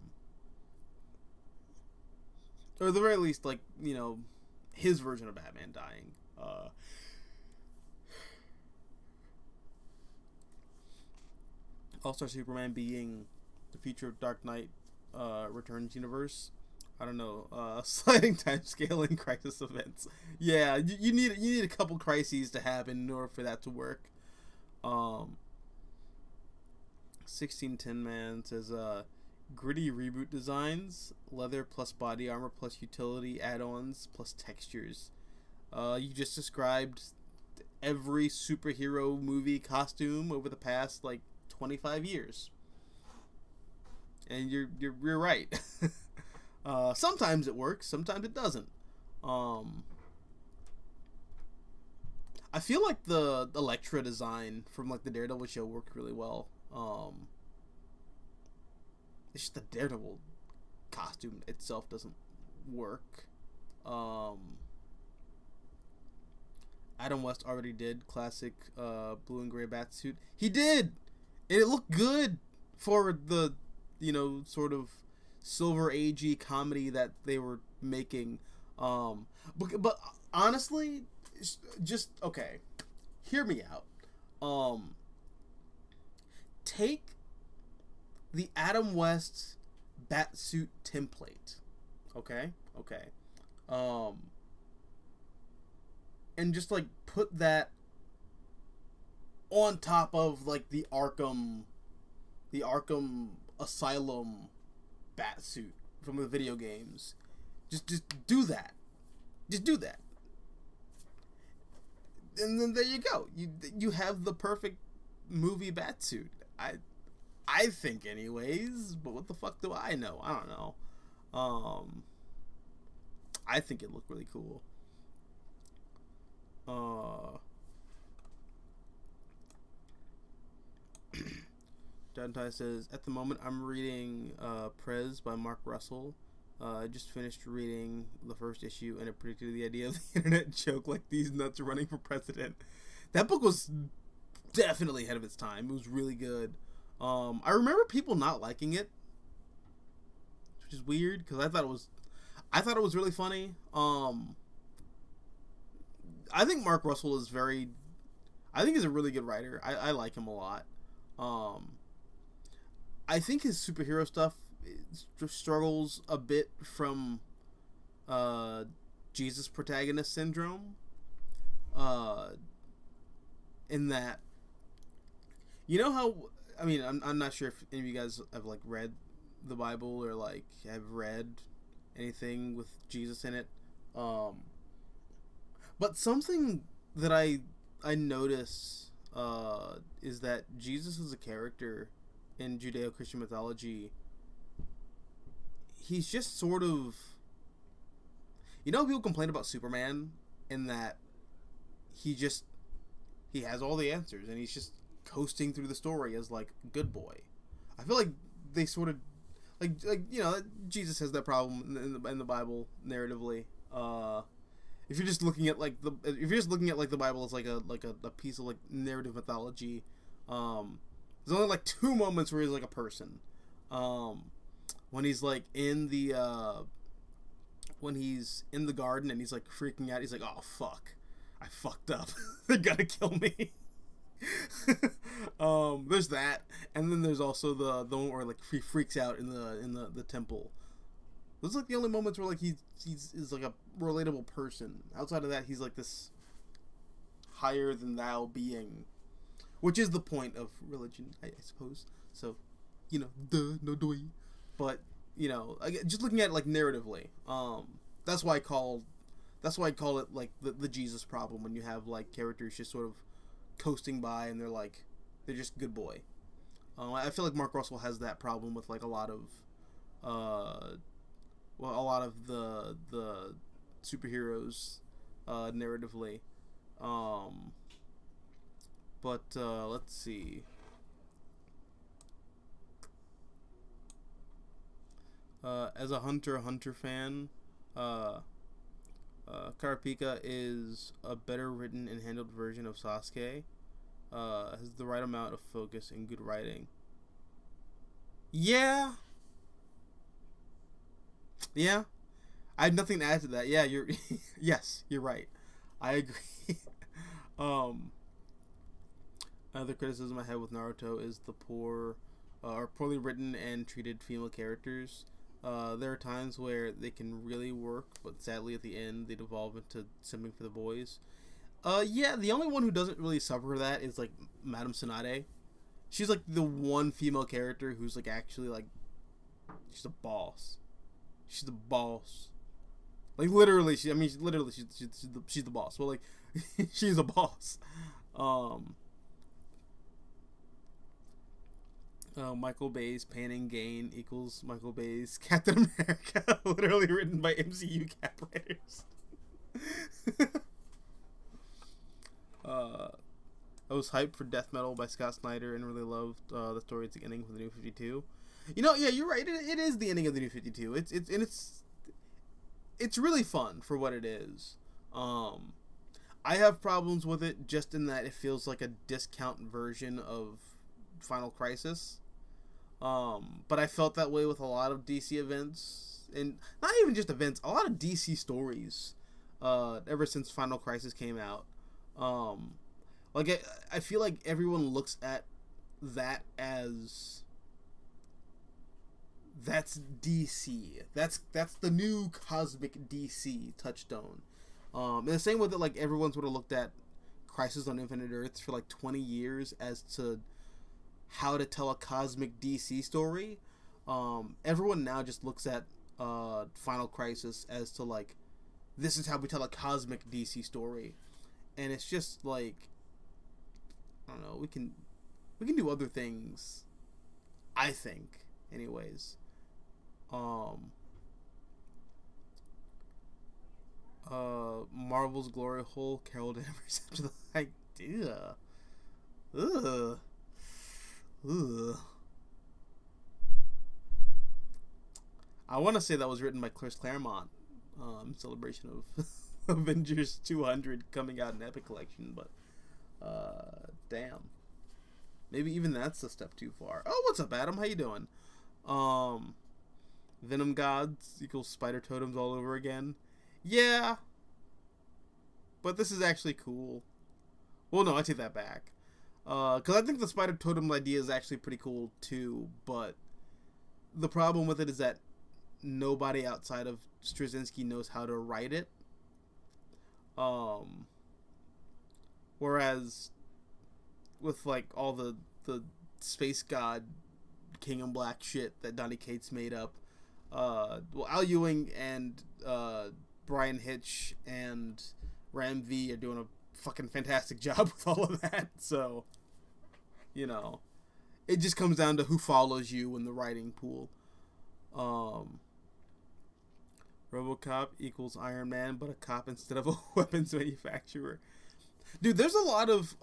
at the very least, like, you know, his version of Batman dying. All-Star Superman being the future of Dark Knight Returns universe. I don't know. Sliding time scaling crisis events. Yeah, you need a couple crises to happen in order for that to work. 1610 Man says gritty reboot designs, leather plus body armor plus utility add-ons plus textures. You just described every superhero movie costume over the past like 25 years, and you're right. Sometimes it works, sometimes it doesn't. I feel like the Elektra design from like the Daredevil show worked really well. It's just the Daredevil costume itself doesn't work. Adam West already did classic blue and gray batsuit. He did! And it looked good for the, you know, sort of Silver Agey comedy that they were making. But honestly, just, okay, hear me out. Take the Adam West batsuit template, okay, and just like put that on top of like the Arkham Asylum batsuit from the video games. Just do that. Just do that. And then there you go. You have the perfect movie batsuit. I think anyways, but what the fuck do I know? I don't know. I think it looked really cool. Dantai says, at the moment I'm reading Prez by Mark Russell. I just finished reading the first issue and it predicted the idea of the internet joke like these nuts running for president. That book was definitely ahead of its time. It was really good. I remember people not liking it, which is weird because I thought I thought it was really funny. I think Mark Russell is very. I think he's a really good writer. I like him a lot. Um, I think his superhero stuff struggles a bit from uh, Jesus protagonist syndrome. Uh, in that, you know how, I mean, I'm not sure if any of you guys have like read the Bible or like have read anything with Jesus in it. Um, but something that I notice is that Jesus is a character in Judeo-Christian mythology. He's just sort of, you know, people complain about Superman in that he just he has all the answers and he's just coasting through the story as like good boy. I feel like they sort of like you know, Jesus has that problem in the Bible narratively. If you're just looking at like the Bible as like a piece of like narrative mythology, there's only like two moments where he's like a person. When he's like in the when he's in the garden and he's like freaking out, he's like, oh fuck, I fucked up. They're gonna kill me. There's that, and then there's also the one where like he freaks out in the temple. Those are like the only moments where like he's like a relatable person. Outside of that, he's like this higher than thou being, which is the point of religion, I suppose. So, you know, duh, no doy. But you know, just looking at it like narratively, that's why I call it like the Jesus problem, when you have like characters just sort of coasting by and they're just good boy. I feel like Mark Russell has that problem with like a lot of the superheroes narratively. But let's see. As a Hunter fan, Karapika is a better written and handled version of Sasuke. Has the right amount of focus and good writing. Yeah. Yeah. I have nothing to add to that. Yeah, you're yes, you're right. I agree. um Another criticism I have with Naruto is the poorly written and treated female characters. There are times where they can really work, but sadly at the end they devolve into simping for the boys. Yeah, the only one who doesn't really suffer that is like Madame Tsunade. She's like the one female character who's like actually like she's a boss. She's the boss. Like literally, she's the boss. Well, like she's a boss. Michael Bay's Pain and Gain equals Michael Bay's Captain America, literally written by MCU cap writers. I was hyped for Death Metal by Scott Snyder and really loved the story at the ending for the New 52. You know, yeah, you're right. It is the ending of the New 52. It's really fun for what it is. I have problems with it just in that it feels like a discount version of Final Crisis. But I felt that way with a lot of DC events, and not even just events, a lot of DC stories, ever since Final Crisis came out. I feel like everyone looks at that as that's DC. That's the new cosmic DC touchstone. In the same way that like everyone sort of looked at Crisis on Infinite Earths for like 20 years as to how to tell a cosmic DC story. Everyone now just looks at Final Crisis as to like, this is how we tell a cosmic DC story, and it's just like, I don't know, we can do other things, I think, anyways. Marvel's Glory Hole, Carol Danvers after the idea. Ugh. I want to say that was written by Chris Claremont, in celebration of Avengers 200 coming out in Epic Collection, but damn, maybe even that's a step too far. Oh, what's up, Adam? How you doing? Venom gods equals spider totems all over again. Yeah, but this is actually cool. Well, no, I take that back. Because I think the spider totem idea is actually pretty cool too, but the problem with it is that nobody outside of Straczynski knows how to write it. Whereas with like all the space god King in Black shit that Donny Cates made up, well, Al Ewing and Brian Hitch and Ram V are doing a fucking fantastic job with all of that. So, you know, it just comes down to who follows you in the writing pool. RoboCop equals Iron Man, but a cop instead of a weapons manufacturer. Dude, there's a lot of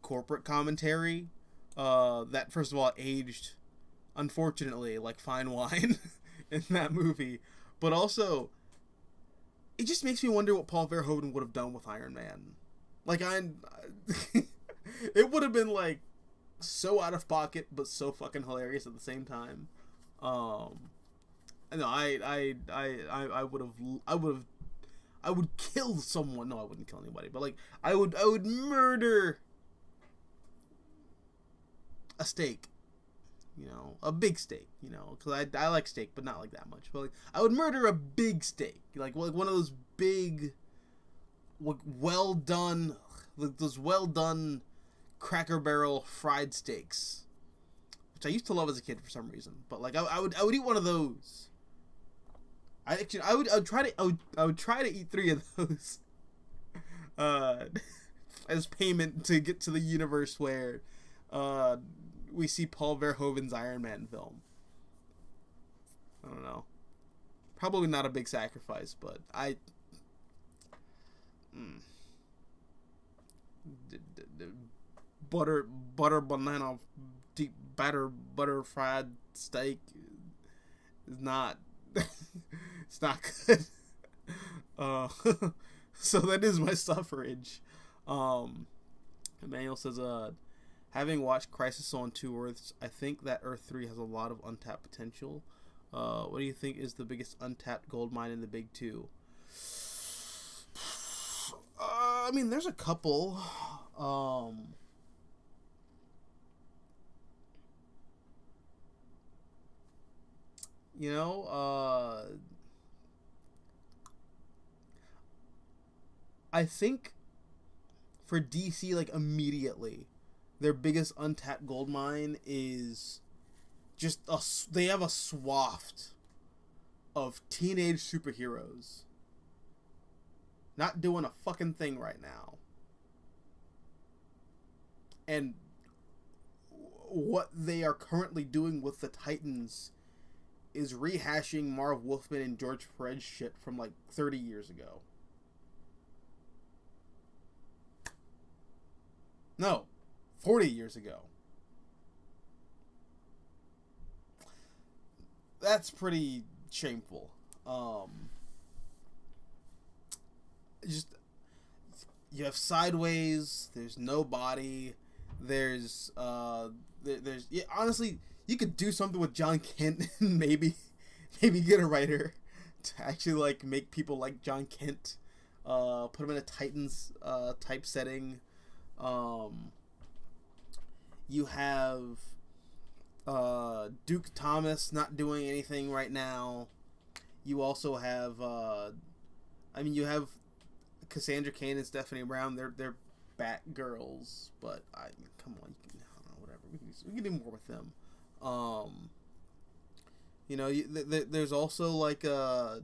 corporate commentary that, first of all, aged, unfortunately, like fine wine in that movie. But also, it just makes me wonder what Paul Verhoeven would have done with Iron Man. Like, it would have been, like, so out of pocket, but so fucking hilarious at the same time. No, I would kill someone. No, I wouldn't kill anybody, but like I would murder a steak, you know, a big steak, you know, because I like steak, but not like that much. But like I would murder a big steak, like one of those big, well done, those well done Cracker Barrel fried steaks, which I used to love as a kid for some reason. But like I would eat one of those. I would try to eat 3 of those as payment to get to the universe where we see Paul Verhoeven's Iron Man film. I don't know. Probably not a big sacrifice, but butter banana deep butter fried steak is not it's not good. So that is my suffrage. Emmanuel says, having watched Crisis on Two Earths, I think that Earth 3 has a lot of untapped potential. What do you think is the biggest untapped gold mine in the Big Two? I mean, there's a couple. You know, I think for DC, like, immediately, their biggest untapped gold mine is just they have a swath of teenage superheroes not doing a fucking thing right now. And what they are currently doing with the Titans is rehashing Marv Wolfman and George Perez shit from like 30 years ago. No, 40 years ago. That's pretty shameful. Just, you have Sideways, there's Nobody, there's yeah, honestly, you could do something with John Kent and maybe get a writer to actually like make people like John Kent, put him in a Titans type setting. You have Duke Thomas not doing anything right now. You also have you have Cassandra Cain and Stephanie Brown. They're Batgirls, but come on, I don't know, whatever. We can do more with them. You know, there's also like there's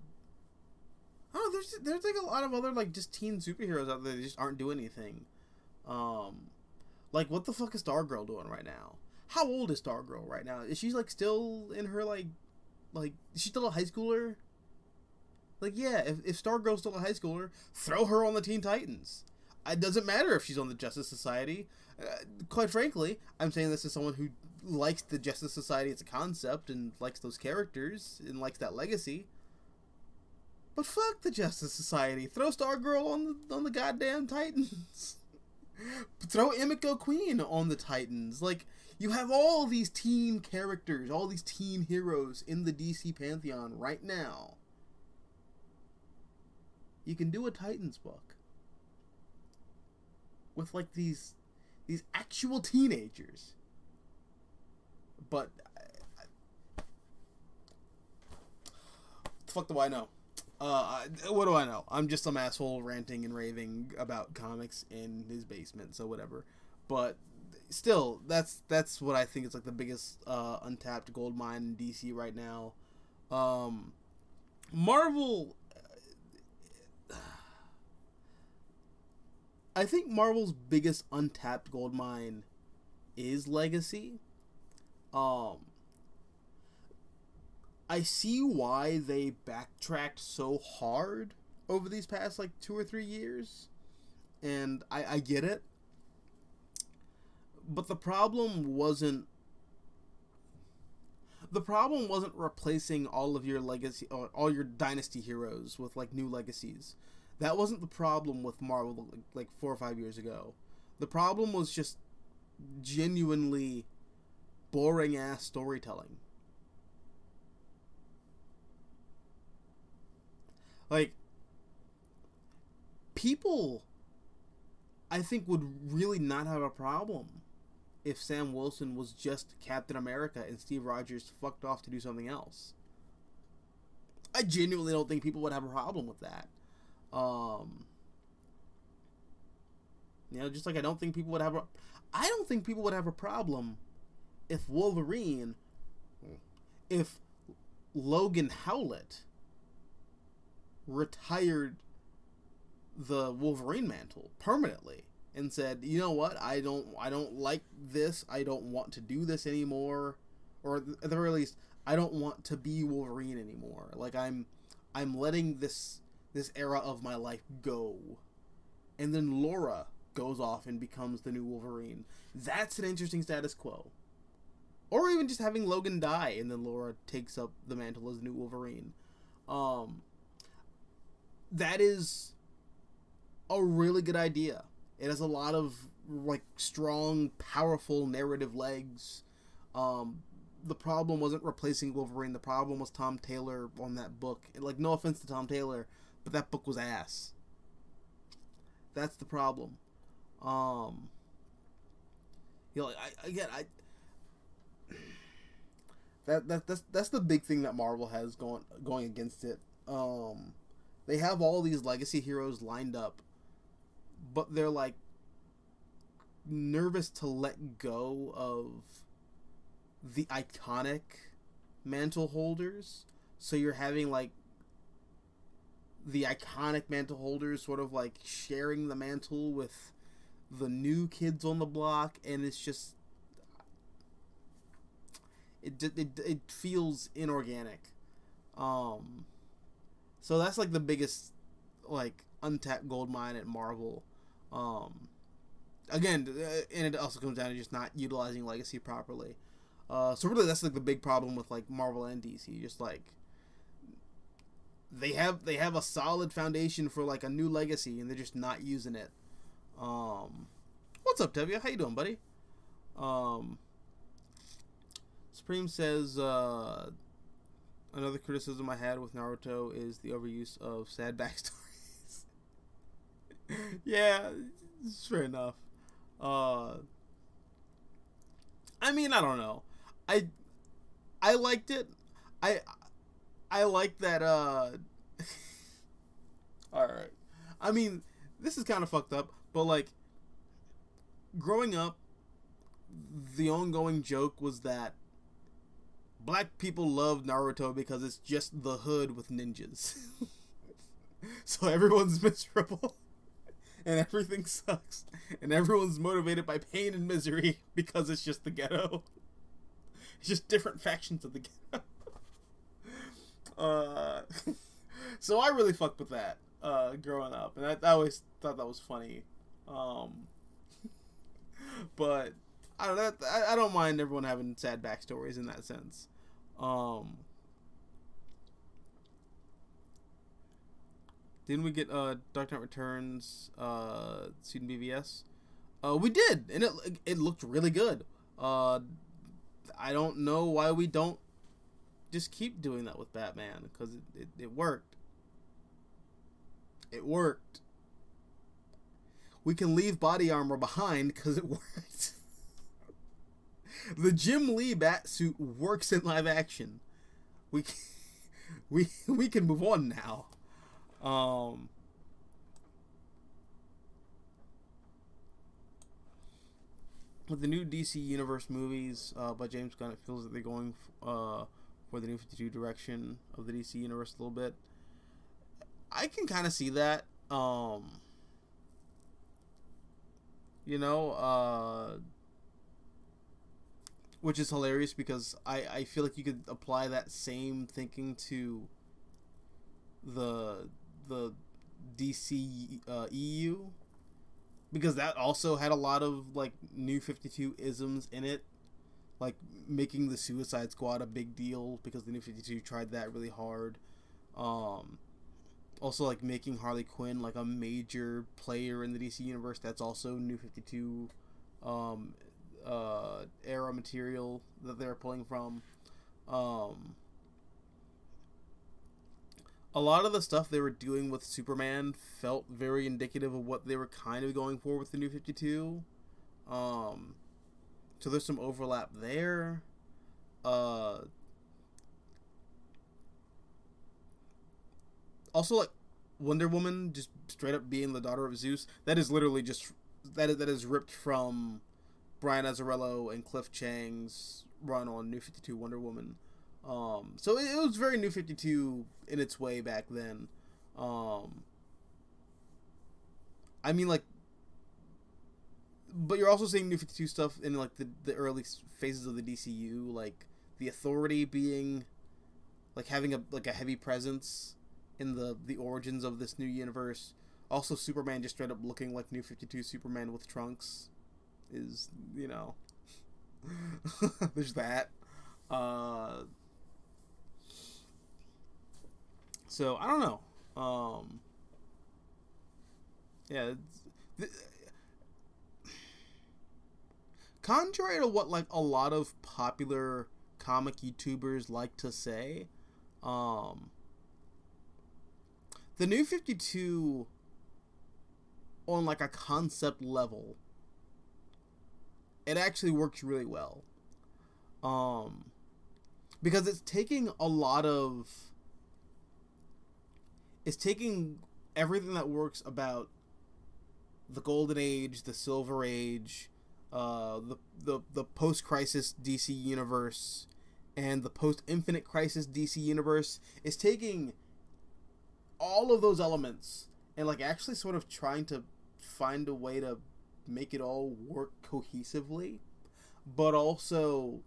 like a lot of other like just teen superheroes out there that just aren't doing anything. Like, what the fuck is Stargirl doing right now? How old is Stargirl right now? Is she like still in her like is she still a high schooler? Like, yeah, if Stargirl's still a high schooler, throw her on the Teen Titans. It doesn't matter if she's on the Justice Society. Quite frankly, I'm saying this as someone who likes the Justice Society as a concept and likes those characters and likes that legacy. But fuck the Justice Society. Throw Stargirl on the goddamn Titans. Throw Emiko Queen on the Titans. Like, You have all these teen characters, all these teen heroes in the DC Pantheon right now. You can do a Titans book with like these actual teenagers. But fuck do I know? What do I know? I'm just some asshole ranting and raving about comics in his basement, so whatever. But still, that's what I think is like the biggest untapped gold mine in DC right now. Marvel, I think Marvel's biggest untapped gold mine is Legacy. I see why they backtracked so hard over these past like 2 or 3 years, and I get it. But the problem wasn't replacing all of your legacy or all your dynasty heroes with like new legacies. That wasn't the problem with Marvel like 4 or 5 years ago. The problem was just genuinely boring ass storytelling. Like, people, I think, would really not have a problem if Sam Wilson was just Captain America and Steve Rogers fucked off to do something else. I genuinely don't think people would have a problem with that. Just like I don't think people would have a problem if Logan Howlett retired the Wolverine mantle permanently and said, you know what, I don't like this, I don't want to do this anymore, or at the very least, I don't want to be Wolverine anymore. Like I'm letting this era of my life go. And then Laura goes off and becomes the new Wolverine. That's an interesting status quo. Or even just having Logan die and then Laura takes up the mantle as the new Wolverine. That is a really good idea. It has a lot of like strong, powerful narrative legs. The problem wasn't replacing Wolverine. The problem was Tom Taylor on that book. And, like, no offense to Tom Taylor, but that book was ass. That's the problem. That's the big thing that Marvel has going against it. They have all these legacy heroes lined up, but they're like nervous to let go of the iconic mantle holders. So you're having like the iconic mantle holders sort of like sharing the mantle with the new kids on the block, and it's just it feels inorganic. So that's like the biggest like untapped gold mine at Marvel. Again, and it also comes down to just not utilizing Legacy properly. So really, that's like the big problem with like Marvel and DC. Just like they have a solid foundation for like a new Legacy, and they're just not using it. What's up, Tevia? How you doing, buddy? Supreme says another criticism I had with Naruto is the overuse of sad backstories. Yeah, it's fair enough. I mean, I don't know. I liked it. I like that. Alright. I mean, this is kind of fucked up, but like, growing up, the ongoing joke was that black people love Naruto because it's just the hood with ninjas. So everyone's miserable, and everything sucks, and everyone's motivated by pain and misery because it's just the ghetto. It's just different factions of the ghetto. So I really fucked with that growing up, and I always thought that was funny. But I don't know. I don't mind everyone having sad backstories in that sense. Didn't we get Dark Knight Returns seed in BVS? We did, and it looked really good. Uh, I don't know why we don't just keep doing that with Batman, because it worked. It worked. We can leave body armor behind because it worked. The Jim Lee bat suit works in live action. We we can move on now. With the new DC Universe movies by James Gunn, it feels that they're going for the New 52 direction of the DC Universe a little bit. I can kind of see that. You know, which is hilarious because I feel like you could apply that same thinking to the DC EU, because that also had a lot of like New 52 isms in it, like making the Suicide Squad a big deal because the New 52 tried that really hard. Also like making Harley Quinn like a major player in the DC universe. That's also New 52 era material that they're pulling from. A lot of the stuff they were doing with Superman felt very indicative of what they were kind of going for with the New 52. So there's some overlap there. Also, like Wonder Woman just straight up being the daughter of Zeus. That is literally just that is ripped from Brian Azzarello and Cliff Chang's run on New 52 Wonder Woman. So it was very New 52 in its way back then. I mean, like, but you're also seeing New 52 stuff in like the early phases of the DCU, like the Authority being like having a heavy presence in the origins of this new universe. Also, Superman just straight up looking like New 52 Superman with trunks is, you know, there's that. So I don't know. Yeah. Contrary to what like a lot of popular comic YouTubers like to say, the New 52 on like a concept level, it actually works really well. Because it's taking everything that works about the Golden Age, the Silver Age, the post-Crisis DC universe, and the post-Infinite Crisis DC universe. Is taking all of those elements and like actually sort of trying to find a way to make it all work cohesively, but also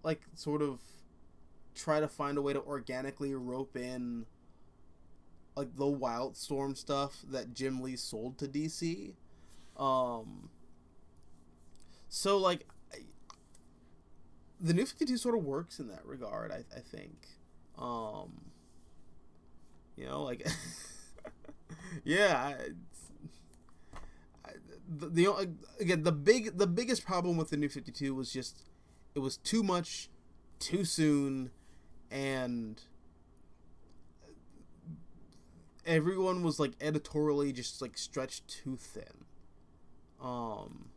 like sort of try to find a way to organically rope in like the Wildstorm stuff that Jim Lee sold to DC. So like the New 52 sort of works in that regard, I think. You know, like yeah, again the biggest problem with the New 52 was just it was too much too soon, and everyone was like editorially just like stretched too thin. And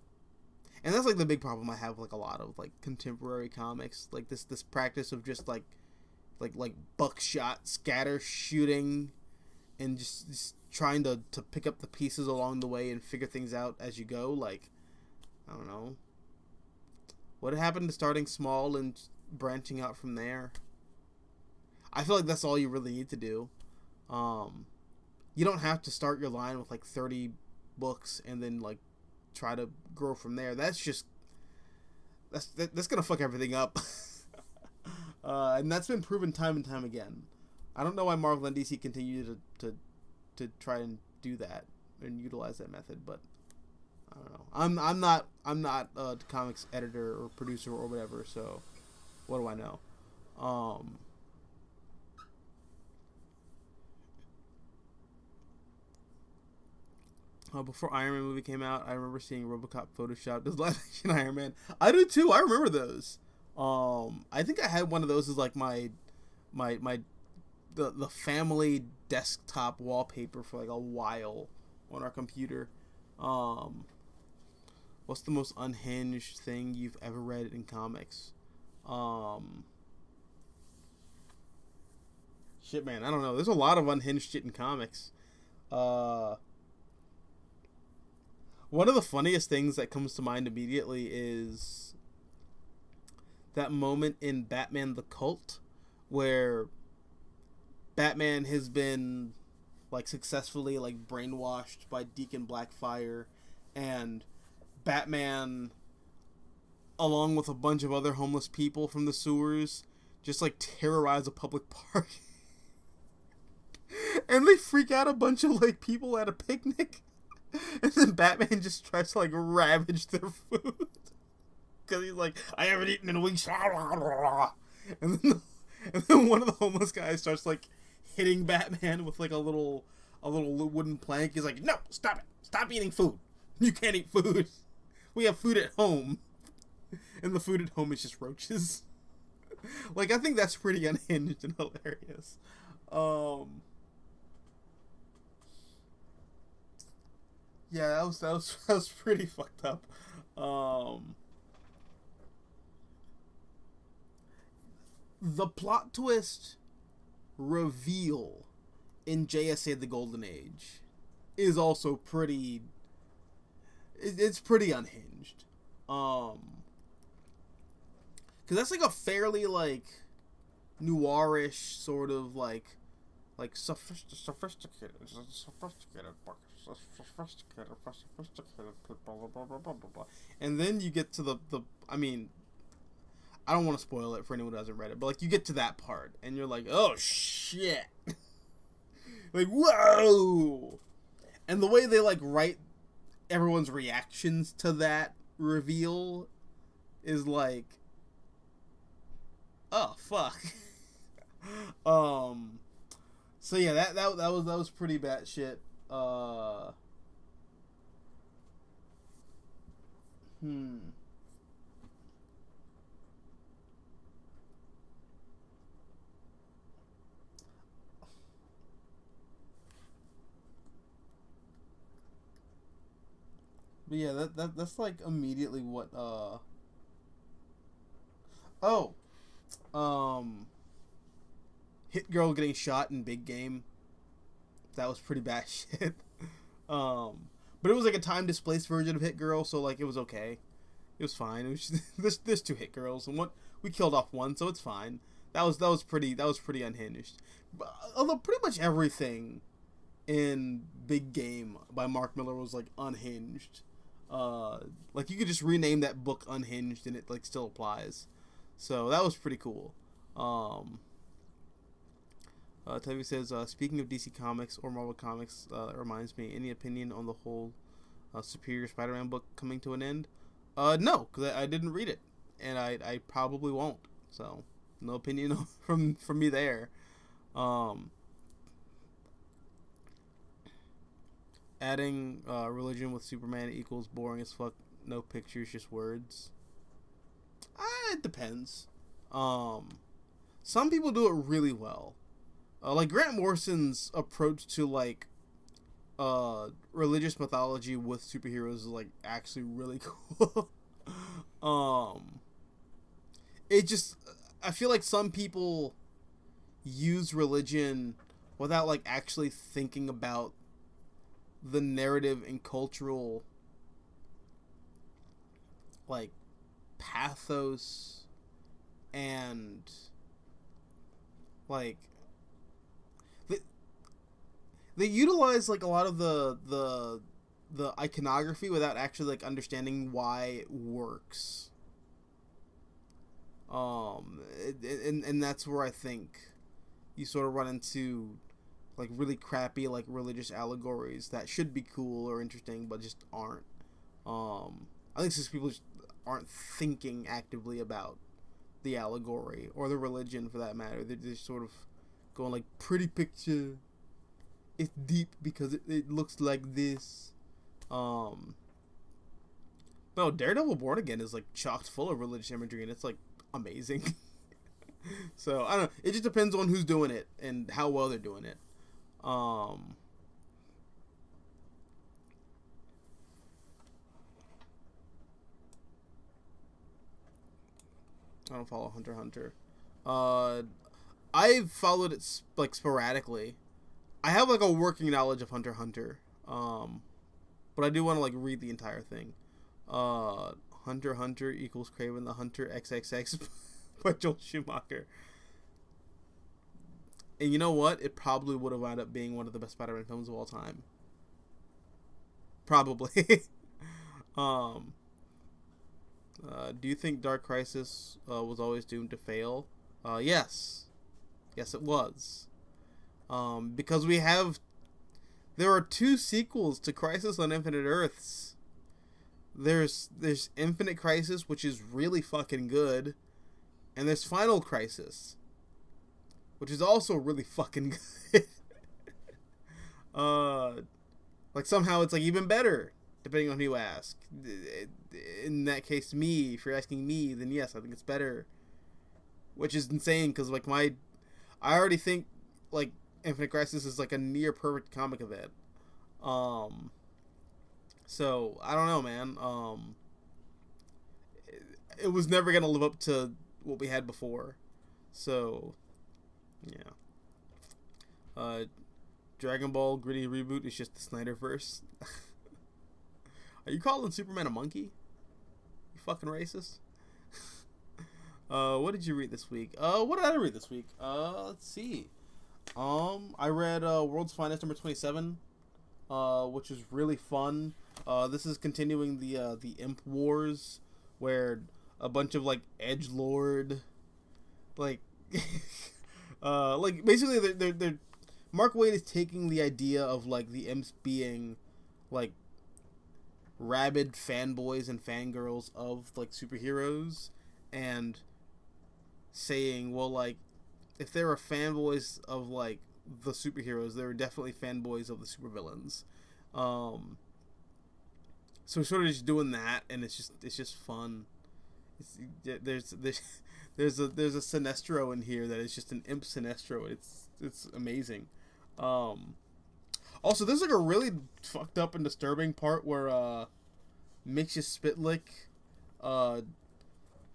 that's like the big problem I have with like a lot of like contemporary comics, like this practice of just like buckshot scatter shooting and just trying to pick up the pieces along the way and figure things out as you go. Like, I don't know, what happened to starting small and branching out from there? I feel like that's all you really need to do. You don't have to start your line with like 30 books and then like try to grow from there. That's gonna fuck everything up. And that's been proven time and time again. I don't know why Marvel and DC continue to try and do that and utilize that method, but I don't know. I'm not a comics editor or producer or whatever, so what do I know? Before Iron Man movie came out, I remember seeing RoboCop photoshopped as live action Iron Man. I do too. I remember those. I think I had one of those as like my the family desktop wallpaper for like a while on our computer. What's the most unhinged thing you've ever read in comics? Shit, man, I don't know. There's a lot of unhinged shit in comics. One of the funniest things that comes to mind immediately is that moment in Batman the Cult where Batman has been like successfully like brainwashed by Deacon Blackfire, and Batman, along with a bunch of other homeless people from the sewers, just like terrorize a public park. And they freak out a bunch of like people at a picnic. And then Batman just tries to like ravage their food. Because he's like, I haven't eaten in weeks. And then one of the homeless guys starts like hitting Batman with like a little wooden plank. He's like, no, stop it. Stop eating food. You can't eat food. We have food at home. And the food at home is just roaches. Like, I think that's pretty unhinged and hilarious. Yeah, that was pretty fucked up. The plot twist reveal in JSA The Golden Age is also pretty... It's pretty unhinged. Because that's like a fairly, like, noirish sort of, like sophisticated people, blah, blah, blah, blah, blah. And then you get to the I mean, I don't want to spoil it for anyone who hasn't read it, but like you get to that part and you're like, oh shit. Like, whoa. And the way they like write everyone's reactions to that reveal is like, oh fuck. So yeah, that was pretty bad shit. But yeah, that's like immediately what Hit Girl getting shot in Big Game. That was pretty bad shit. But it was like a time displaced version of Hit Girl, so like it was okay. It was fine. It was just, there's two Hit Girls, and we killed off one, so it's fine. That was pretty unhinged. But, although pretty much everything in Big Game by Mark Miller was like unhinged. Like you could just rename that book Unhinged and it like still applies. So that was pretty cool. Tevye says, speaking of DC Comics or Marvel Comics, it reminds me, any opinion on the whole Superior Spider-Man book coming to an end? No, because I didn't read it, and I probably won't. So, no opinion from me there. Adding religion with Superman equals boring as fuck. No pictures, just words. It depends. Some people do it really well. Like Grant Morrison's approach to like religious mythology with superheroes is like actually really cool. It just, I feel like some people use religion without like actually thinking about the narrative and cultural like pathos and like they utilize like a lot of the iconography without actually like understanding why it works. And that's where I think you sort of run into like really crappy like religious allegories that should be cool or interesting but just aren't. I think since people just aren't thinking actively about the allegory or the religion for that matter, they're just sort of going like, pretty picture, it's deep because it looks like this, Um, but no, Daredevil Born Again is like chocked full of religious imagery, and it's like amazing. So I don't know. It just depends on who's doing it and how well they're doing it. I don't follow Hunter x Hunter. I've followed it like sporadically. I have like a working knowledge of Hunter x Hunter. But I do want to like read the entire thing. Hunter x Hunter equals Craven the Hunter XXX by Joel Schumacher. And you know what? It probably would have wound up being one of the best Spider-Man films of all time. Probably. Do you think Dark Crisis was always doomed to fail? Yes. Yes, it was. Because there are 2 sequels to Crisis on Infinite Earths. There's Infinite Crisis, which is really fucking good, and there's Final Crisis, which is also really fucking good. Like somehow it's like even better, depending on who you ask. In that case, me, if you're asking me, then yes, I think it's better. Which is insane, because like I already think like Infinite Crisis is like a near perfect comic event. So I don't know, man. It was never gonna live up to what we had before. So yeah. Dragon Ball gritty reboot is just the Snyderverse. Are you calling Superman a monkey? You fucking racist. What did you read this week? What did I read this week? Let's see. I read World's Finest number 27, which is really fun. This is continuing the Imp Wars, where a bunch of like edgelord, like, like basically they're Mark Waid is taking the idea of like the imps being like rabid fanboys and fangirls of like superheroes, and saying, well, like, if there are fanboys of like the superheroes, there are definitely fanboys of the supervillains. So we're sort of just doing that, and it's just fun. There's a Sinestro in here that is just an imp Sinestro. It's amazing. Also, there's like a really fucked up and disturbing part where Mixia Spitlick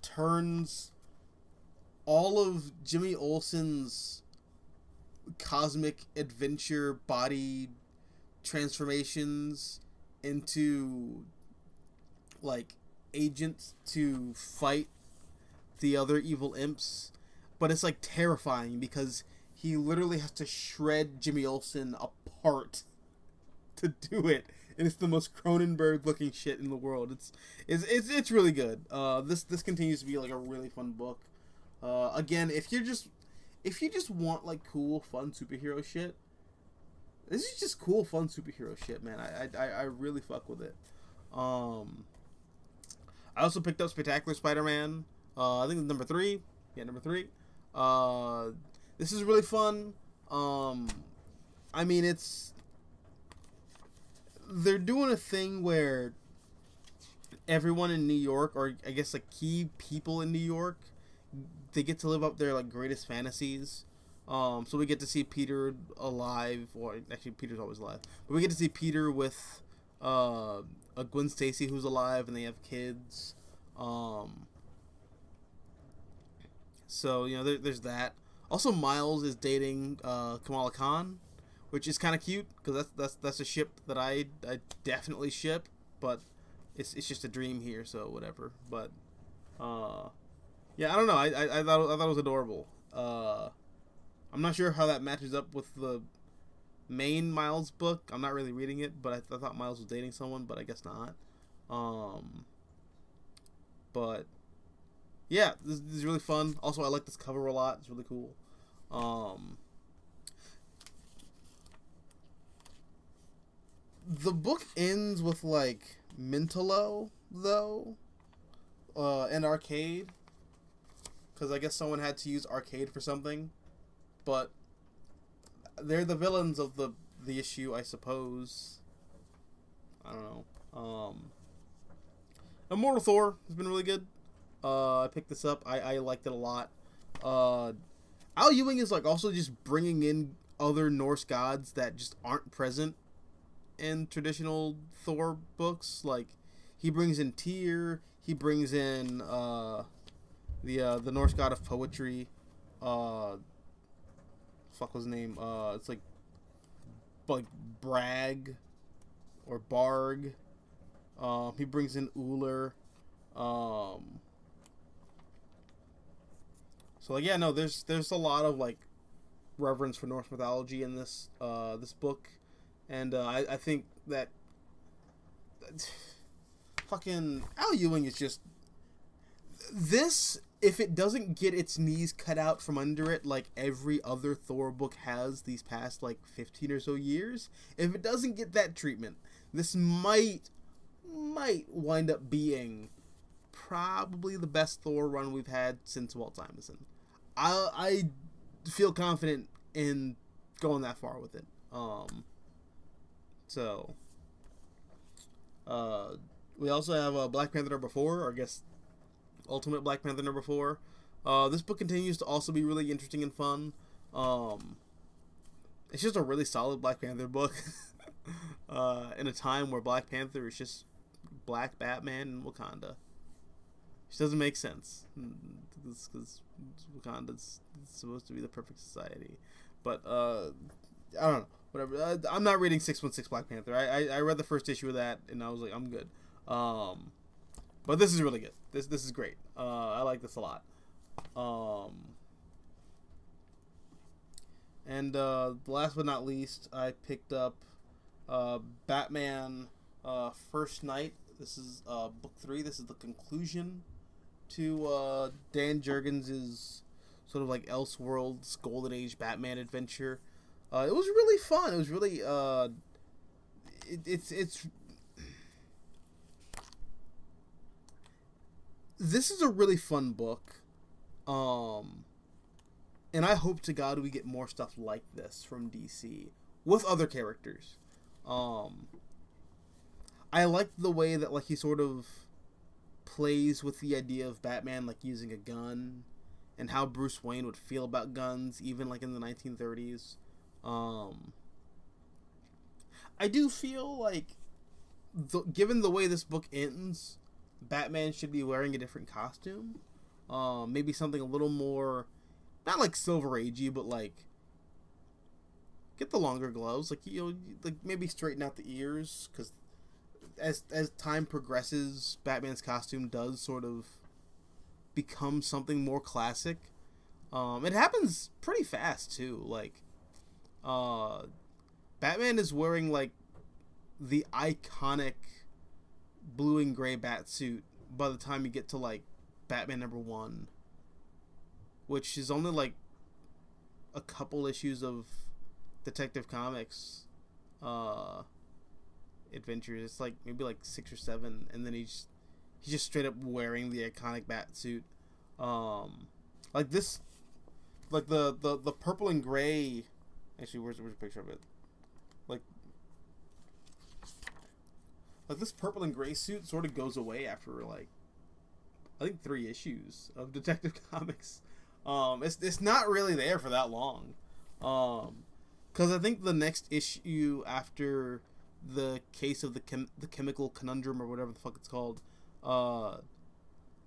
turns all of Jimmy Olsen's cosmic adventure body transformations into like agents to fight the other evil imps, but it's like terrifying because he literally has to shred Jimmy Olsen apart to do it, and it's the most Cronenberg looking shit in the world. It's really good. This continues to be like a really fun book. Again, if you just want like cool fun superhero shit, this is just cool fun superhero shit, man. I really fuck with it. I also picked up Spectacular Spider-Man. I think it's number 3. Yeah, number 3. This is really fun. I mean, they're doing a thing where everyone in New York, or I guess like key people in New York, they get to live up their like greatest fantasies. So we get to see Peter alive, or actually Peter's always alive, but we get to see Peter with a Gwen Stacy who's alive, and they have kids. So you know there's that. Also, Miles is dating Kamala Khan, which is kind of cute because that's a ship that I definitely ship, but it's just a dream here, so whatever. But yeah, I don't know. I thought it was adorable. I'm not sure how that matches up with the main Miles book. I'm not really reading it, but I thought Miles was dating someone, but I guess not. But yeah, this is really fun. Also, I like this cover a lot. It's really cool. The book ends with like Mintalo though, and Arcade, because I guess someone had to use Arcade for something, but they're the villains of the issue, I suppose. I don't know. Immortal Thor has been really good. I picked this up. I liked it a lot. Al Ewing is like also just bringing in other Norse gods that just aren't present in traditional Thor books. Like he brings in Tyr. He brings in the Norse god of poetry. Fuck was his name? It's like Brag or Barg. He brings in Uller. So like yeah, no, there's a lot of like reverence for Norse mythology in this this book, and I think that fucking Al Ewing is just this. If it doesn't get its knees cut out from under it like every other Thor book has these past like 15 or so years, if it doesn't get that treatment, this might wind up being probably the best Thor run we've had since Walt Simonson. I feel confident in going that far with it. So we also have Black Panther #4, or I guess Ultimate Black Panther #4. This book continues to also be really interesting and fun. It's just a really solid Black Panther book in a time where Black Panther is just Black Batman in Wakanda. Which doesn't make sense, because Wakanda's supposed to be the perfect society. But I don't know, whatever. I'm not reading 616 Black Panther. I read the first issue of that and I was like, I'm good. But this is really good. This is great. I like this a lot. And last but not least, I picked up Batman First Night. This is book 3. This is the conclusion to Dan Jurgens' sort of like Elseworlds Golden Age Batman adventure. It was really fun. It was really it's this is a really fun book. And I hope to God we get more stuff like this from DC with other characters. I like the way that like he sort of plays with the idea of Batman like using a gun and how Bruce Wayne would feel about guns even like in the 1930s. I do feel like given the way this book ends, Batman should be wearing a different costume. Maybe something a little more, not like Silver Agey, but like get the longer gloves, like like maybe straighten out the ears, because as time progresses, Batman's costume does sort of become something more classic. It happens pretty fast too. Like, Batman is wearing like the iconic blue and gray bat suit by the time you get to like Batman #1, which is only like a couple issues of Detective Comics adventures. It's like maybe like 6 or 7, and then he's just straight up wearing the iconic bat suit. Like this, like the purple and gray. Actually, where's a picture of it? Like this purple and gray suit sort of goes away after like I think 3 issues of Detective Comics. It's not really there for that long. Because I think the next issue after the case of the chemical conundrum or whatever the fuck it's called,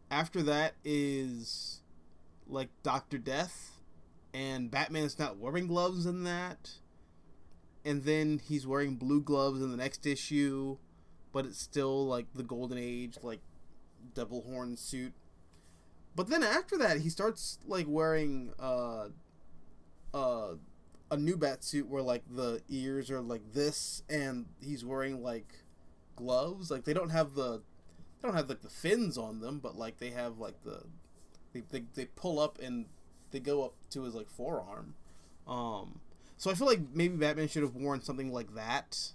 after that is like Dr. Death, and Batman's not wearing gloves in that, and then he's wearing blue gloves in the next issue, but it's still like the Golden Age like devil horn suit. But then after that he starts like wearing a new bat suit where like the ears are like this, and he's wearing like gloves. Like they don't have like the fins on them, but like they have like they pull up and they go up to his like forearm. So I feel like maybe Batman should have worn something like that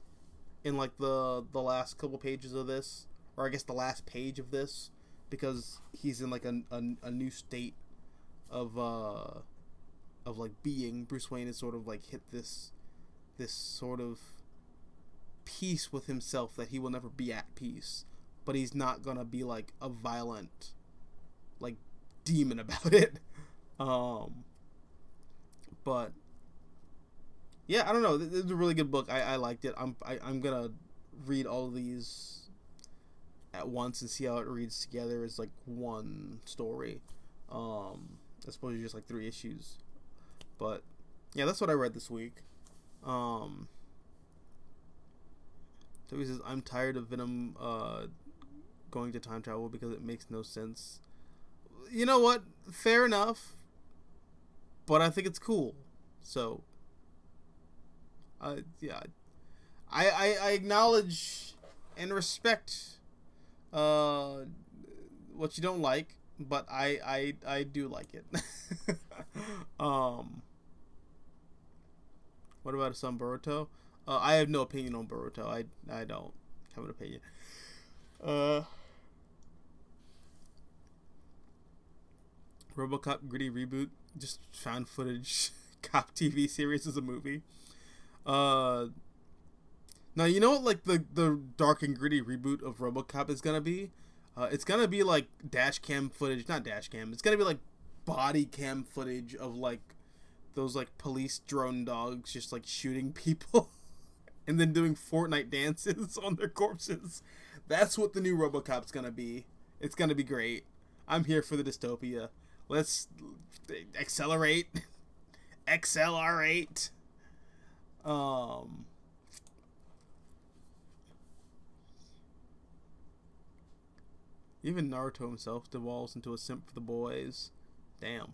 in like the last couple pages of this, or I guess the last page of this, because he's in like a new state of like being. Bruce Wayne has sort of like hit this sort of peace with himself that he will never be at peace, but he's not gonna be like a violent, like, demon about it. But yeah, I don't know. It's a really good book. I liked it. I'm gonna read all of these at once and see how it reads together as like one story. I suppose just like 3 issues. But yeah, that's what I read this week. So he says, I'm tired of Venom going to time travel because it makes no sense. You know what? Fair enough. But I think it's cool. So yeah. I acknowledge and respect what you don't like, but I do like it. What about some Boruto? I have no opinion on Boruto. I don't have an opinion. RoboCop gritty reboot, just found footage cop TV series as a movie. Now you know what, like the dark and gritty reboot of RoboCop is gonna be? It's gonna be like dash cam footage, not dash cam. It's gonna be like body cam footage of like those like police drone dogs just like shooting people and then doing Fortnite dances on their corpses. That's what the new RoboCop's gonna be. It's gonna be great. I'm here for the dystopia. Let's accelerate. XLR8. Even Naruto himself devolves into a simp for the boys. Damn.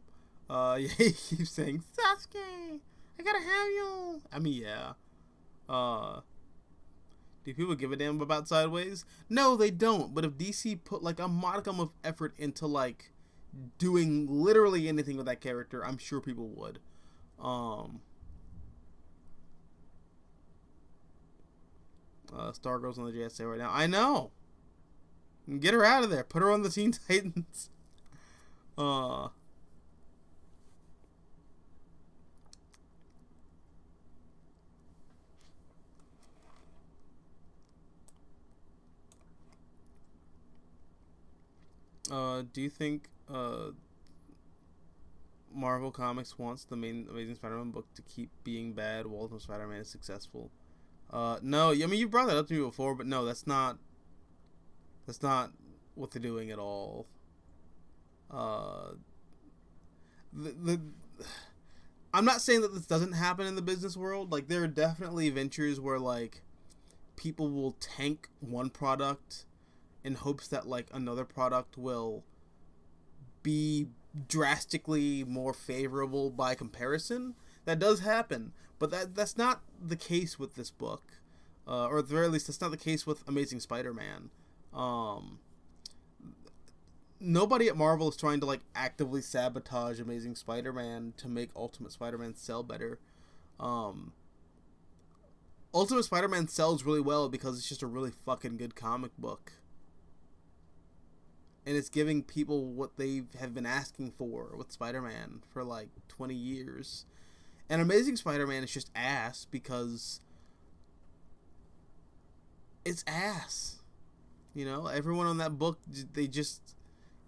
Yeah, he keeps saying, Sasuke, I gotta have you. I mean, yeah. Do people give a damn about Sideways? No, they don't. But if DC put like a modicum of effort into like doing literally anything with that character, I'm sure people would. Stargirl's on the JSA right now. I know. Get her out of there. Put her on the Teen Titans. Do you think Marvel Comics wants the main Amazing Spider-Man book to keep being bad while Ultimate Spider-Man is successful? No, I mean, you brought that up to me before, but no, that's not what they're doing at all. I'm not saying that this doesn't happen in the business world. Like, there are definitely ventures where like people will tank one product in hopes that like another product will be drastically more favorable by comparison. That does happen, but that's not the case with this book, or at the very least, that's not the case with Amazing Spider-Man. Nobody at Marvel is trying to like actively sabotage Amazing Spider-Man to make Ultimate Spider-Man sell better. Ultimate Spider-Man sells really well because it's just a really fucking good comic book. And it's giving people what they have been asking for with Spider-Man for like 20 years. And Amazing Spider-Man is just ass because it's ass. You know, everyone on that book, they just,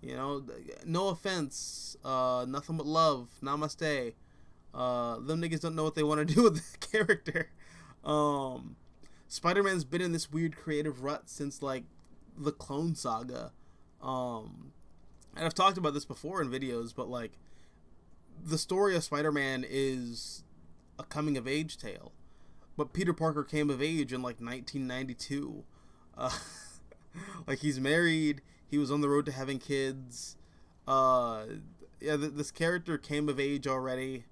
you know, no offense, nothing but love, namaste. Them niggas don't know what they want to do with the character. Spider-Man's been in this weird creative rut since like the Clone Saga. And I've talked about this before in videos, but like the story of Spider-Man is a coming of age tale, but Peter Parker came of age in like 1992. Like, he's married, he was on the road to having kids. This character came of age already,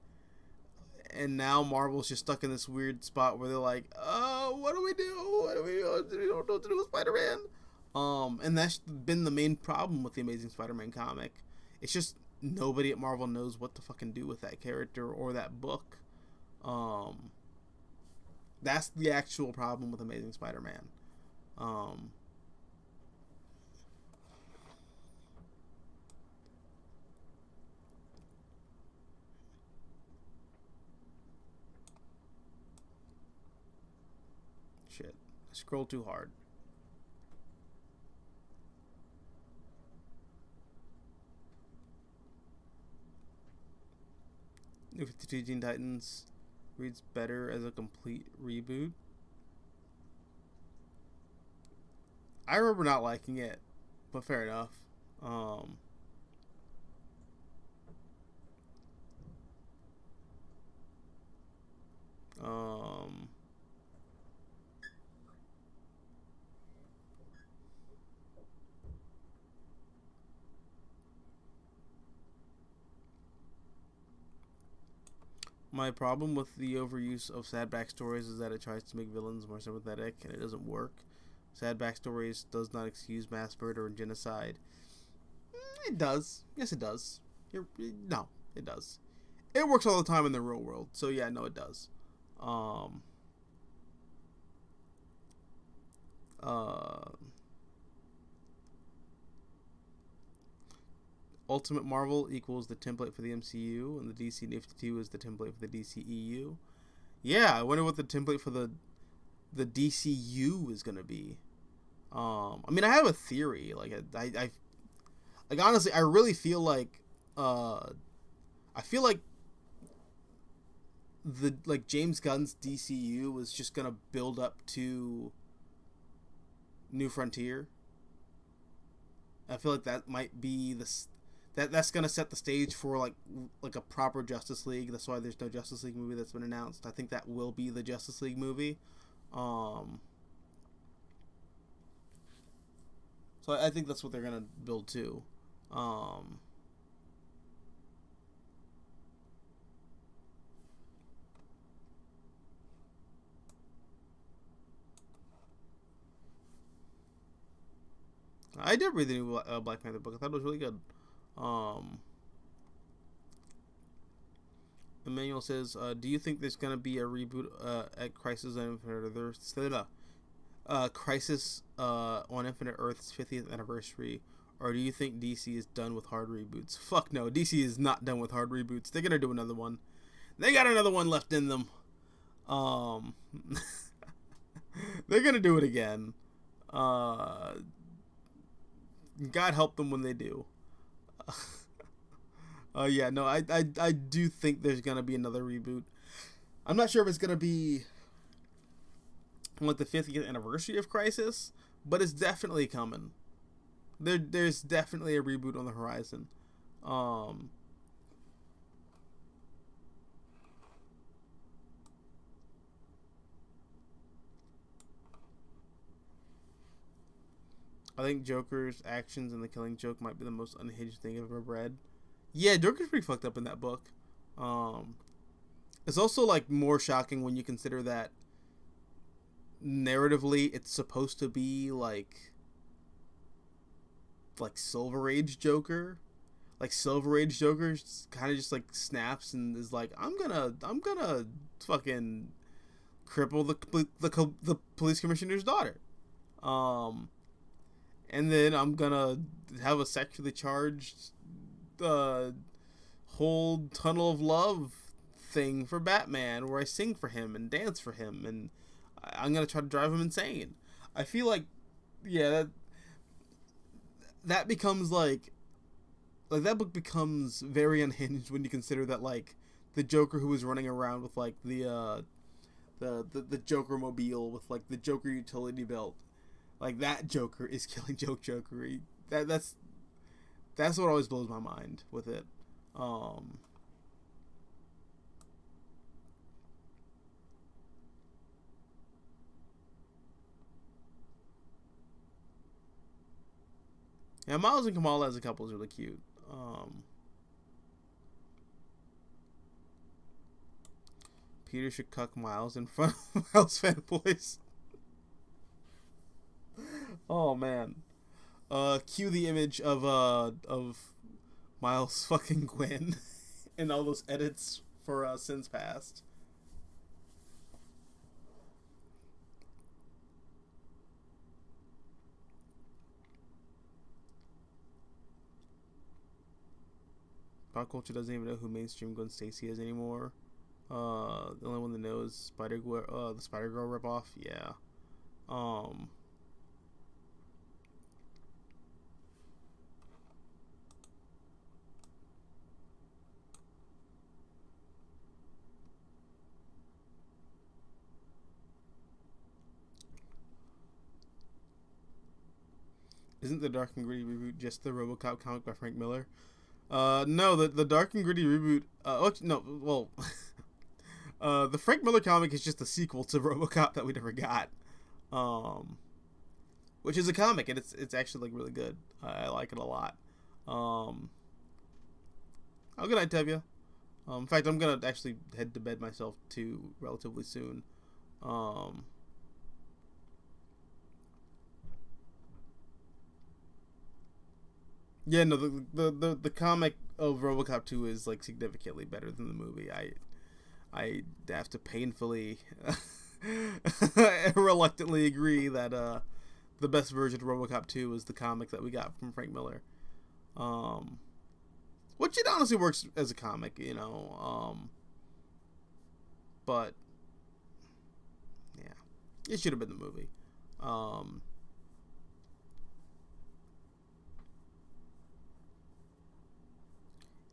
and now Marvel's just stuck in this weird spot where they're like, what do we do? We don't know what to do with Spider-Man. And that's been the main problem with the Amazing Spider-Man comic. It's just nobody at Marvel knows what to fucking do with that character or that book. That's the actual problem with Amazing Spider-Man. Shit. I scroll too hard. New 52 Teen Titans reads better as a complete reboot. I remember not liking it, but fair enough. Um, um, my problem with the overuse of sad backstories is that it tries to make villains more sympathetic, and it doesn't work. Sad backstories does not excuse mass murder and genocide. It does. Yes, it does. No, it does. It works all the time in the real world. So yeah, no, it does. Um, uh, Ultimate Marvel equals the template for the MCU, and the DC New 52 is the template for the DCEU. Yeah, I wonder what the template for the DCU is gonna be. I mean, I have a theory. Like, I like honestly, I really feel like, I feel like James Gunn's DCU was just gonna build up to New Frontier. I feel like that might be that's gonna set the stage for like a proper Justice League. That's why there's no Justice League movie that's been announced. I think that will be the Justice League movie. So I think that's what they're gonna build too. I did read the new Black Panther book. I thought it was really good. Um, Emmanuel says, "Do you think there's gonna be a reboot at Crisis on Infinite Earth? Crisis on Infinite Earth's 50th anniversary, or do you think DC is done with hard reboots?" Fuck no, DC is not done with hard reboots. They're gonna do another one. They got another one left in them. Um, they're gonna do it again. God help them when they do. Yeah, no, I do think there's gonna be another reboot. I'm not sure if it's gonna be like the 50th anniversary of Crisis, but it's definitely coming. There's definitely a reboot on the horizon. I think Joker's actions in The Killing Joke might be the most unhinged thing I've ever read. Yeah, Joker's pretty fucked up in that book. It's also like more shocking when you consider that narratively it's supposed to be like Silver Age Joker. Like Silver Age Joker kind of just like snaps and is like, I'm gonna fucking cripple the police commissioner's daughter. And then I'm gonna have a sexually charged whole Tunnel of Love thing for Batman where I sing for him and dance for him, and I'm gonna try to drive him insane. I feel like, yeah, that becomes like that book becomes very unhinged when you consider that like the Joker who was running around with like the Joker mobile with like the Joker utility belt, like that Joker is killing Joker. That's what always blows my mind with it. Yeah, Miles and Kamala as a couple is really cute. Peter should cuck Miles in front of Miles fanboys. Oh man. Cue the image of Miles fucking Gwen in all those edits for Sins Past. Pop culture doesn't even know who mainstream Gwen Stacy is anymore. The only one that knows the Spider Girl ripoff. Yeah. Um, isn't the Dark and Gritty reboot just the RoboCop comic by Frank Miller? No, the Dark and Gritty reboot. No, well, the Frank Miller comic is just a sequel to RoboCop that we never got. Which is a comic, and it's actually like really good. I like it a lot. Oh, good night, Tevya. In fact, I'm gonna actually head to bed myself too relatively soon. Um, yeah, no, the comic of RoboCop 2 is like significantly better than the movie. I have to painfully, reluctantly agree that the best version of RoboCop 2 is the comic that we got from Frank Miller. Which it honestly works as a comic, you know. But yeah, it should have been the movie.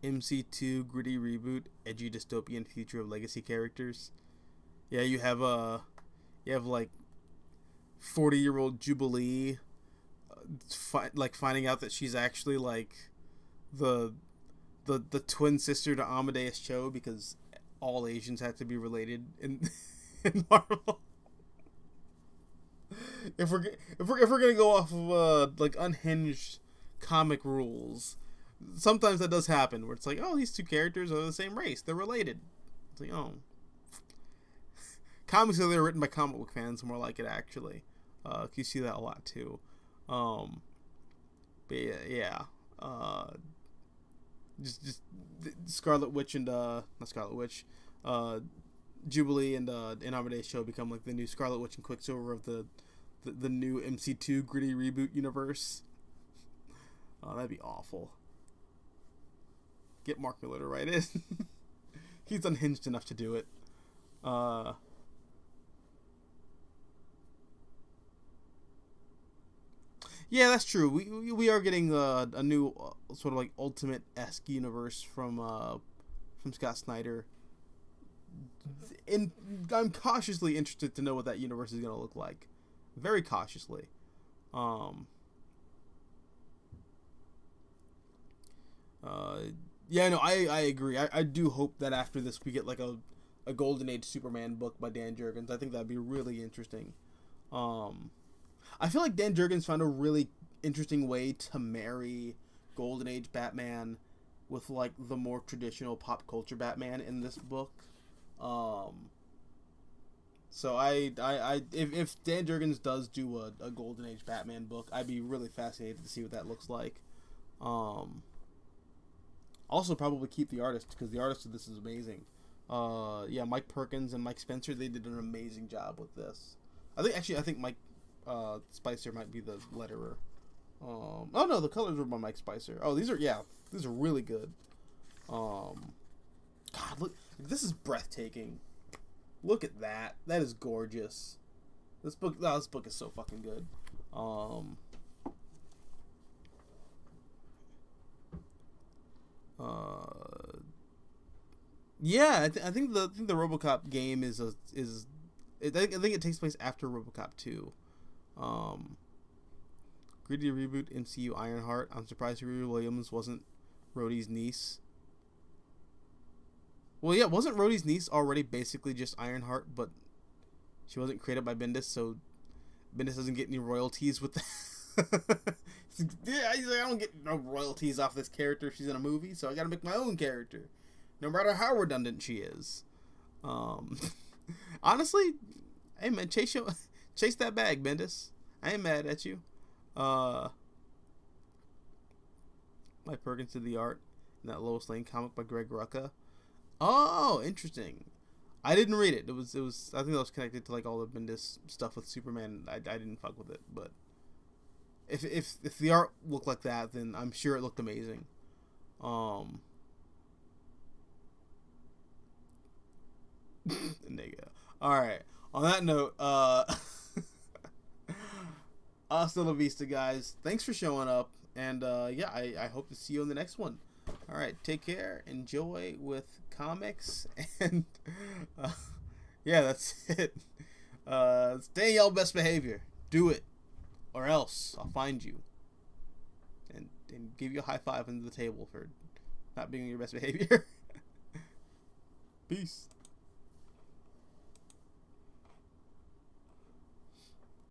MC2 gritty reboot, edgy dystopian future of legacy characters. Yeah, you have like 40-year-old Jubilee, like finding out that she's actually like the twin sister to Amadeus Cho, because all Asians have to be related in in Marvel. If we're gonna go off of like unhinged comic rules, sometimes that does happen where it's like, oh, these two characters are the same race, they're related. It's like, oh, comics that are written by comic book fans more like it actually. You see that a lot too. But yeah. Just Scarlet Witch and not Scarlet Witch, Jubilee and Amadeus Cho become like the new Scarlet Witch and Quicksilver of the new MC2 gritty reboot universe. Oh, that'd be awful. Get Mark Miller to write it. He's unhinged enough to do it. Yeah, that's true. We are getting a new sort of like Ultimate-esque universe from Scott Snyder. And I'm cautiously interested to know what that universe is going to look like. Very cautiously. Yeah, no, I agree. I do hope that after this we get like a Golden Age Superman book by Dan Jurgens. I think that'd be really interesting. I feel like Dan Jurgens found a really interesting way to marry Golden Age Batman with like the more traditional pop culture Batman in this book. So if Dan Jurgens does do a Golden Age Batman book, I'd be really fascinated to see what that looks like. Also probably keep the artist, because the artist of this is amazing. Yeah, Mike Perkins and Mike Spencer, they did an amazing job with this. I think Mike Spicer might be the letterer. Oh no, the colors were by Mike Spicer. Oh, these are really good. God, look, this is breathtaking. Look at that. That is gorgeous. This book is so fucking good. Yeah, I think the RoboCop game I think it takes place after RoboCop 2. Gritty reboot MCU Ironheart. I'm surprised Riri Williams wasn't Rhodey's niece. Well, yeah, wasn't Rhodey's niece already basically just Ironheart, but she wasn't created by Bendis, so Bendis doesn't get any royalties with that. Yeah, he's like, I don't get no royalties off this character if she's in a movie, so I gotta make my own character, no matter how redundant she is. Honestly, hey man, chase that bag, Bendis. I ain't mad at you. Mike Perkins did the art in that Lois Lane comic by Greg Rucka. Oh, interesting. I didn't read it. It was. I think that was connected to like all the Bendis stuff with Superman. I didn't fuck with it, but if the art looked like that, then I'm sure it looked amazing. There you go. All right. On that note, Hasta la vista, guys. Thanks for showing up. And yeah, I hope to see you in the next one. All right, take care. Enjoy with comics. And yeah, that's it. Stay y'all best behavior. Do it. Or else I'll find you. And give you a high five under the table for not being on your best behavior. Peace.